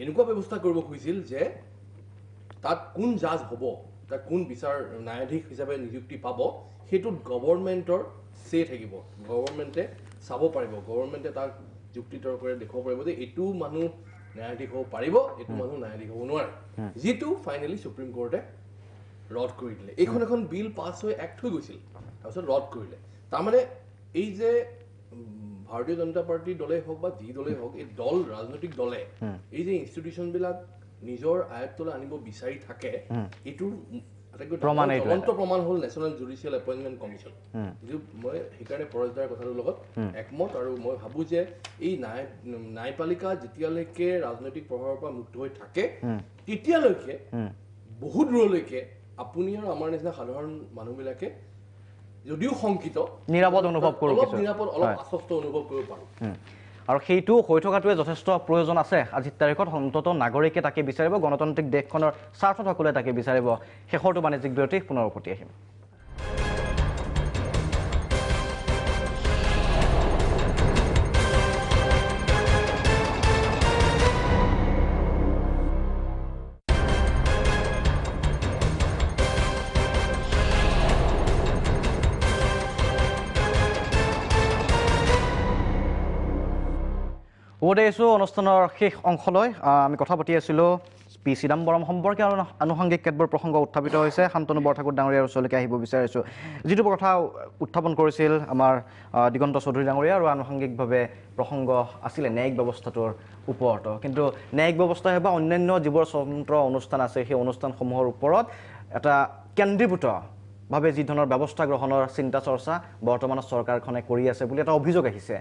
এনেকুৱা ব্যৱস্থা কৰিব খুজিছিল যে তাত কোন জাজ হ'ব তাক কোন বিচাৰ ন্যায়াধীশ হিচাপে নিযুক্তি পাব সেইটোত গভৰ্ণমেণ্টৰ চে থাকিব গভৰ্ণমেণ্টে চাব পাৰিব গভৰ্ণমেণ্টে তাক যুক্তি তৰ্কৰে দেখুৱাব পাৰিব যে এইটো মানুহ ন্যায়াধীশ হ'ব পাৰিব এইটো মানুহ ন্যায়াধীশ হ'ব নোৱাৰে যিটো ফাইনেলি সুপ্ৰিম কোৰ্টে ৰদ কৰি দিলে এইখন এখন বিল পাছ হৈ এক্ট হৈ গৈছিল তাৰপিছত ৰদ কৰিলে তাৰমানে এই যে ভাৰতীয় জনতা পাৰ্টীৰ দলেই হওক বা যি দলেই হওক এই দল ৰাজনৈতিক দলে এই যে ইনষ্টিটিউশ্যনবিলাক নিজৰ আয়ত্তলৈ আনিব বিচাৰি থাকে এইটোৰ জ্বলন্ত প্ৰমাণ হ'ল নেশ্যনেল জুডিচিয়েল এপইণ্টমেণ্ট কমিশ্যন যিটো মই সেইকাৰণে পৰেশদাৰ কথাটোৰ লগত একমত আৰু মই ভাবোঁ যে এই ন্যায়পালিকা যেতিয়ালৈকে ৰাজনৈতিক প্ৰভাৱৰ পৰা মুক্ত হৈ থাকে তেতিয়ালৈকে বহুত দূৰলৈকে আপুনি আৰু আমাৰ নিচিনা সাধাৰণ মানুহবিলাকে যদিও শংকিত নিৰাপদ অনুভৱ কৰোঁ অলপ আশ্বস্ত অনুভৱ কৰিব পাৰোঁ আৰু সেইটো হৈ থকাটোৱে যথেষ্ট প্ৰয়োজন আছে আজিৰ তাৰিখত অন্ততঃ নাগৰিকে তাকে বিচাৰিব গণতান্ত্ৰিক দেশখনৰ স্বাৰ্থত সকলোৱে তাকে বিচাৰিব শেষৰটো বাণিজ্যিক বিৰতি পুনৰ উভতি আহিম উভতি আহিছোঁ অনুষ্ঠানৰ শেষ অংশলৈ আমি কথা পাতি আছিলোঁ পি চিদাম্বৰম সম্পৰ্কে আনুষংগিক কেতবোৰ প্ৰসংগ উত্থাপিত হৈছে শান্তনু বৰঠাকুৰ ডাঙৰীয়াৰ ওচৰলৈকে আহিব বিচাৰিছোঁ যিটো কথা উত্থাপন কৰিছিল আমাৰ দিগন্ত চৌধুৰী ডাঙৰীয়া আৰু আনুষংগিকভাৱে প্ৰসংগ আছিলে ন্যায়িক ব্যৱস্থাটোৰ ওপৰত কিন্তু ন্যায়িক ব্যৱস্থাই বা অন্যান্য যিবোৰ স্বতন্ত্ৰ অনুষ্ঠান আছে সেই অনুষ্ঠানসমূহৰ ওপৰত এটা কেন্দ্ৰীভূতভাৱে যি ধৰণৰ ব্যৱস্থা গ্ৰহণৰ চিন্তা চৰ্চা বৰ্তমানৰ চৰকাৰখনে কৰি আছে বুলি এটা অভিযোগ আহিছে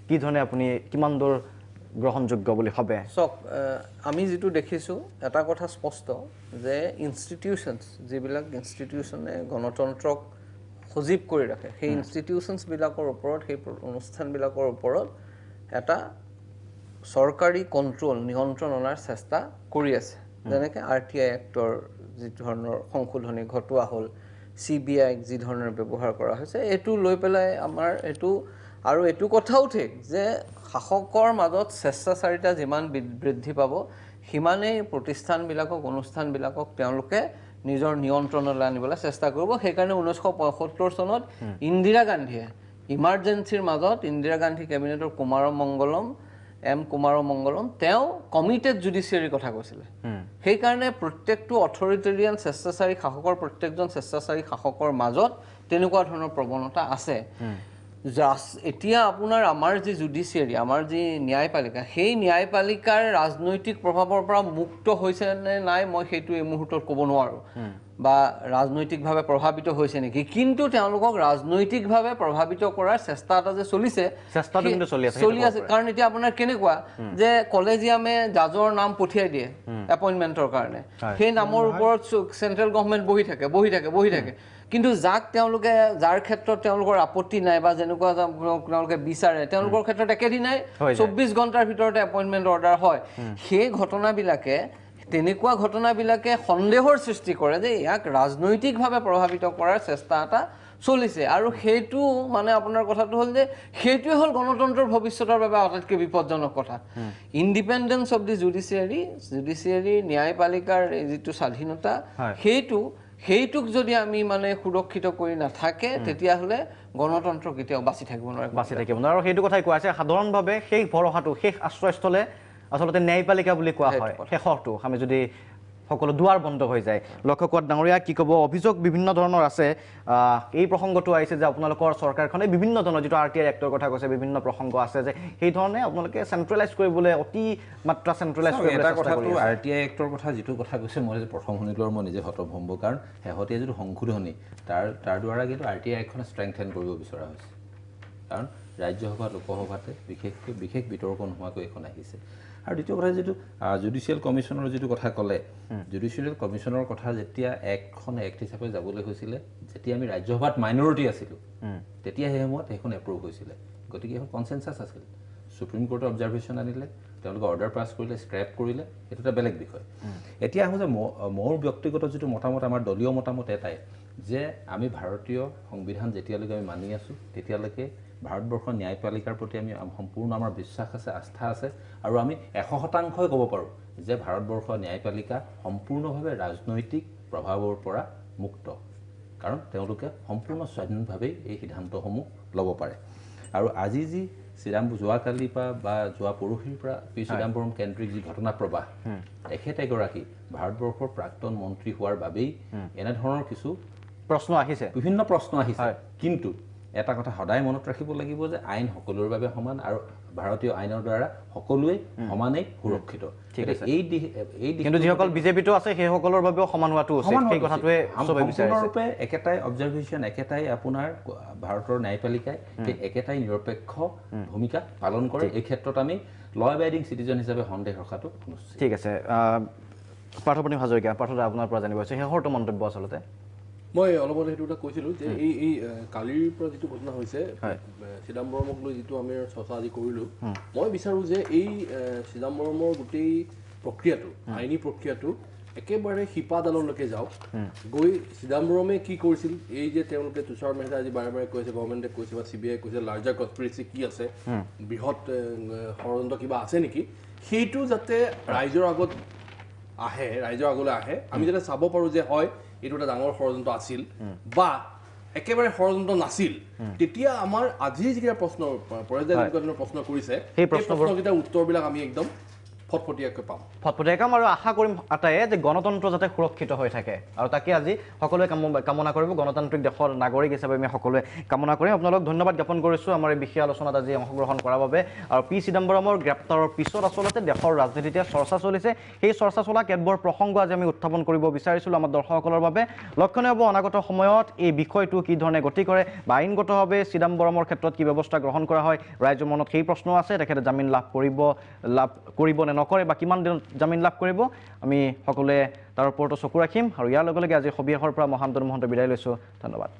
কি ধৰণে আপুনি কিমান দূৰ গ্ৰহণযোগ্য বুলি ভাবে চক আমি যেটো দেখিছো এটা কথা স্পষ্ট যে ইনষ্টিটিউশনছ যিবিলাক ইনষ্টিটিউশনে গণতন্ত্ৰক সজীৱ কৰি ৰাখে সেই ইনষ্টিটিউশনছ বিলাকৰ ওপৰত সেই অনুষ্ঠানবিলাকৰ ওপৰত এটা চৰকাৰী কন্ট্ৰোল নিয়ন্ত্ৰণ অনাৰ চেষ্টা কৰি আছে যেনেকৈ আৰটিআই এক্টৰ যি ধৰণৰ সংশোধনী ঘটোৱা হ'ল সিবিআই যি ধৰণৰ ব্যৱহাৰ কৰা হৈছে এটো লৈ পেলাই আমাৰ এটো আৰু এটো কথাও ঠিক যে শাসকৰ মাজত স্বেচ্ছাচাৰিতা যিমান বৃদ্ধি পাব সিমানেই প্ৰতিষ্ঠানবিলাকক অনুষ্ঠানবিলাকক তেওঁলোকে নিজৰ নিয়ন্ত্ৰণলৈ আনিবলৈ চেষ্টা কৰিব সেইকাৰণে 1975 চনত ইন্দিৰা গান্ধীয়ে ইমাৰ্জেঞ্চিৰ মাজত ইন্দিৰা গান্ধী কেবিনেটৰ কুমাৰমংগলম তেওঁ কমিটেড জুডিচিয়াৰীৰ কথা কৈছিলে সেইকাৰণে প্ৰত্যেকটো অথৰিটেৰিয়ান স্বেচ্ছাচাৰী শাসকৰ প্ৰত্যেকজন স্বেচ্ছাচাৰী শাসকৰ মাজত তেনেকুৱা ধৰণৰ প্ৰৱণতা আছে এতিয়া আপোনাৰ আমাৰ যি জুডিচিয়াৰী আমাৰ যি ন্যায়পালিকা সেই ন্যায়পালিকাৰ ৰাজনৈতিক প্ৰভাৱৰ পৰা মুক্ত হৈছে নে নাই মই সেইটো এই মুহূৰ্তত ক'ব নোৱাৰোঁ বা ৰাজনৈতিকভাৱে প্ৰভাৱিত হৈছে নেকি কিন্তু তেওঁলোকক ৰাজনৈতিকভাৱে প্ৰভাৱিত কৰাৰ চেষ্টা এটা যে চলিছে চলি আছে কাৰণ এতিয়া আপোনাৰ কেনেকুৱা যে কলেজিয়ামে জাজৰ নাম পঠিয়াই দিয়ে এপইণ্টমেণ্টৰ কাৰণে সেই নামৰ ওপৰত চেণ্ট্ৰেল গভৰ্ণমেণ্ট বহি থাকে কিন্তু যাক তেওঁলোকে যাৰ ক্ষেত্ৰত তেওঁলোকৰ আপত্তি নাই বা যেনেকুৱা তেওঁলোকে বিচাৰে তেওঁলোকৰ ক্ষেত্ৰত একেদিন নাই 24 ঘণ্টাৰ ভিতৰতে এপইণ্টমেণ্ট অৰ্ডাৰ হয় সেই ঘটনাবিলাকে তেনেকুৱা ঘটনাবিলাকে সন্দেহৰ সৃষ্টি কৰে যে ইয়াক ৰাজনৈতিকভাৱে প্ৰভাৱিত কৰাৰ চেষ্টা এটা চলিছে আৰু সেইটো মানে আপোনাৰ কথাটো হ'ল যে সেইটোৱে হ'ল গণতন্ত্ৰৰ ভৱিষ্যতৰ বাবে আটাইতকৈ বিপদজনক কথা ইণ্ডিপেণ্ডেন্স অফ দি জুডিচিয়াৰী ন্যায়পালিকাৰ যিটো স্বাধীনতা সেইটোক যদি আমি মানে সুৰক্ষিত কৰি নাথাকে তেতিয়াহ'লে গণতন্ত্ৰ কেতিয়াও বাচি থাকিব নোৱাৰে আৰু সেইটো কথাই কোৱা আছে সাধাৰণভাৱে সেই ভৰসাটো শেষ আশ্ৰয়স্থলে আচলতে ন্যায়পালিকা বুলি কোৱা হয় শেষৰটো আমি যদি সকলো দুৱাৰ বন্ধ হৈ যায় লক্ষ্য কোৱাত ডাঙৰীয়া কি ক'ব অভিযোগ বিভিন্ন ধৰণৰ আছে এই প্ৰসংগটো আহিছে যে আপোনালোকৰ চৰকাৰখনে বিভিন্ন ধৰণৰ যিটো RTI এক্টৰ কথা কৈছে বিভিন্ন প্ৰসংগ আছে যে সেই ধৰণে আপোনালোকে চেণ্ট্ৰেলাইজ কৰিবলৈ অতি মাত্ৰা চেণ্ট্ৰেলাইজ কৰিবলৈ এটা কথাটো RTI এক্টৰ কথা যিটো কথা কৈছে মই প্ৰথম শুনিলোঁ আৰু মই নিজে হতভম্ব কাৰণ শেহতীয়া যিটো সংশোধনী তাৰ দ্বাৰা কিন্তু RTI এক্টখনে ষ্ট্ৰেংথেন কৰিব বিচৰা হৈছে কাৰণ ৰাজ্যসভা লোকসভাতে বিশেষ বিতৰ্ক নোহোৱাকৈ এখন আহিছে আৰু দ্বিতীয় কথা যিটো জুডিচিয়েল কমিশ্যনৰ যিটো কথা ক'লে জুডিচিয়েল কমিশ্যনৰ কথা যেতিয়া এখন এক্ট হিচাপে যাবলৈ হৈছিলে যেতিয়া আমি ৰাজ্যসভাত মাইনৰিটি আছিলোঁ তেতিয়া সেই সময়ত সেইখন এপ্ৰুভ হৈছিলে গতিকে এখন কনচেনচাছ আছিল সুপ্ৰিম কোৰ্টৰ অবজাৰভেশ্যন আনিলে তেওঁলোকে অৰ্ডাৰ পাছ কৰিলে স্ক্ৰেপ কৰিলে সেইটো এটা বেলেগ বিষয় এতিয়া আহোঁ যে মোৰ ব্যক্তিগত যিটো মতামত আমাৰ দলীয় মতামত এটাই যে আমি ভাৰতীয় সংবিধান যেতিয়ালৈকে আমি মানি আছোঁ তেতিয়ালৈকে ভাৰতবৰ্ষৰ ন্যায়পালিকাৰ প্ৰতি আমি সম্পূৰ্ণ আমাৰ বিশ্বাস আছে আস্থা আছে আৰু আমি 100% ক'ব পাৰোঁ যে ভাৰতবৰ্ষৰ ন্যায়পালিকা সম্পূৰ্ণভাৱে ৰাজনৈতিক প্ৰভাৱৰ পৰা মুক্ত কাৰণ তেওঁলোকে সম্পূৰ্ণ স্বাধীনভাৱেই এই সিদ্ধান্তসমূহ ল'ব পাৰে আৰু আজি যি যোৱাকালি বা যোৱা পৰহিৰ পৰা পি চিদাম্বৰম কেন্দ্ৰিক যি ঘটনা প্ৰবাহ এখেত এগৰাকী ভাৰতবৰ্ষৰ প্ৰাক্তন মন্ত্ৰী হোৱাৰ বাবেই এনেধৰণৰ কিছু প্ৰশ্ন আহিছে বিভিন্ন প্ৰশ্ন আহিছে কিন্তু এটা কথা সদায় মনত ৰাখিব লাগিব যে আইন সকলোৰে বাবে সমান আৰু ভাৰতীয় আইনৰ দ্বাৰা সকলোৱে সমানেই সুৰক্ষিত কিন্তু যিসকল বিজেপিটো আছে সেইসকলৰ বাবেও সমান হোৱাটো উচিত সেই কথাটোৱে চবে বিচাৰিছে সম্পূৰ্ণৰূপে একেটাই অবজাৰভেশ্যন একেটাই আপোনাৰ ভাৰতৰ ন্যায়পালিকাই একেটাই নিৰপেক্ষ ভূমিকা পালন কৰে এই ক্ষেত্ৰত আমি ল এবাইডিং চিটিজেন হিচাপে সন্দেহ ৰখাটো অনুচিত ঠিক আছে পাৰ্থপ্ৰতিম হাজৰিকা পাৰ্থদা আপোনাৰ পৰা জানিব আছে শেষৰটো মন্তব্য আচলতে মই অলপতে সেইটো এটা কৈছিলোঁ যে এই কালিৰ পৰা যিটো ঘটনা হৈছে চিদাম্বৰমক লৈ যিটো আমি চৰ্চা আজি কৰিলোঁ মই বিচাৰোঁ যে এই চিদাম্বৰমৰ গোটেই প্ৰক্ৰিয়াটো আইনী প্ৰক্ৰিয়াটো একেবাৰে শিপাডাললৈকে যাওক গৈ চিদাম্বৰমে কি কৰিছিল এই যে তেওঁলোকে তুষাৰ মেহতা আজি বাৰে বাৰে কৈছে গভৰ্ণমেণ্টে কৈছে বা CBI কৈছে লাৰ্জাৰ কনস্পিৰেচি কি আছে বৃহৎ ষড়যন্ত্ৰ কিবা আছে নেকি সেইটো যাতে ৰাইজৰ আগলৈ আহে আমি যাতে চাব পাৰোঁ যে হয় এইটো এটা ডাঙৰ ষড়যন্ত্ৰ আছিল বা একেবাৰে ষড়যন্ত্ৰ নাছিল তেতিয়া আমাৰ আজি যিকেইটা প্ৰশ্ন প্ৰশ্ন কৰিছে সেই প্ৰশ্নকেইটাৰ উত্তৰবিলাক আমি একদম ফটফটীয়াকৈ পাম আৰু আশা কৰিম আটায়ে যে গণতন্ত্ৰ যাতে সুৰক্ষিত হৈ থাকে আৰু তাকে আজি সকলোৱে কামনা কৰিব গণতান্ত্ৰিক দেশৰ নাগৰিক হিচাপে আমি সকলোৱে কামনা কৰিম আপোনালোক ধন্যবাদ জ্ঞাপন কৰিছোঁ আমাৰ এই বিশেষ আলোচনাত আজি অংশগ্ৰহণ কৰাৰ বাবে আৰু পি চিদাম্বৰমৰ গ্ৰেপ্তাৰৰ পিছত আচলতে দেশৰ ৰাজনীতিতে চৰ্চা চলিছে সেই চৰ্চা চলা কেতবোৰ প্ৰসংগ আজি আমি উত্থাপন কৰিব বিচাৰিছিলোঁ আমাৰ দৰ্শকসকলৰ বাবে লক্ষণীয় হ'ব অনাগত সময়ত এই বিষয়টো কি ধৰণে গতি কৰে বা আইনগতভাৱে চিদাম্বৰমৰ ক্ষেত্ৰত কি ব্যৱস্থা গ্ৰহণ কৰা হয় ৰাইজৰ মনত সেই প্ৰশ্ন আছে তেখেতে জামিন লাভ কৰিব নে নকৰে বা কিমান দিনত জামিন লাভ কৰিব আমি সকলোৱে তাৰ ওপৰতো চকু ৰাখিম আৰু ইয়াৰ লগে লগে আজি সবিয়াসৰ পৰা মহান্তনু মহন্ত বিদায় লৈছোঁ ধন্যবাদ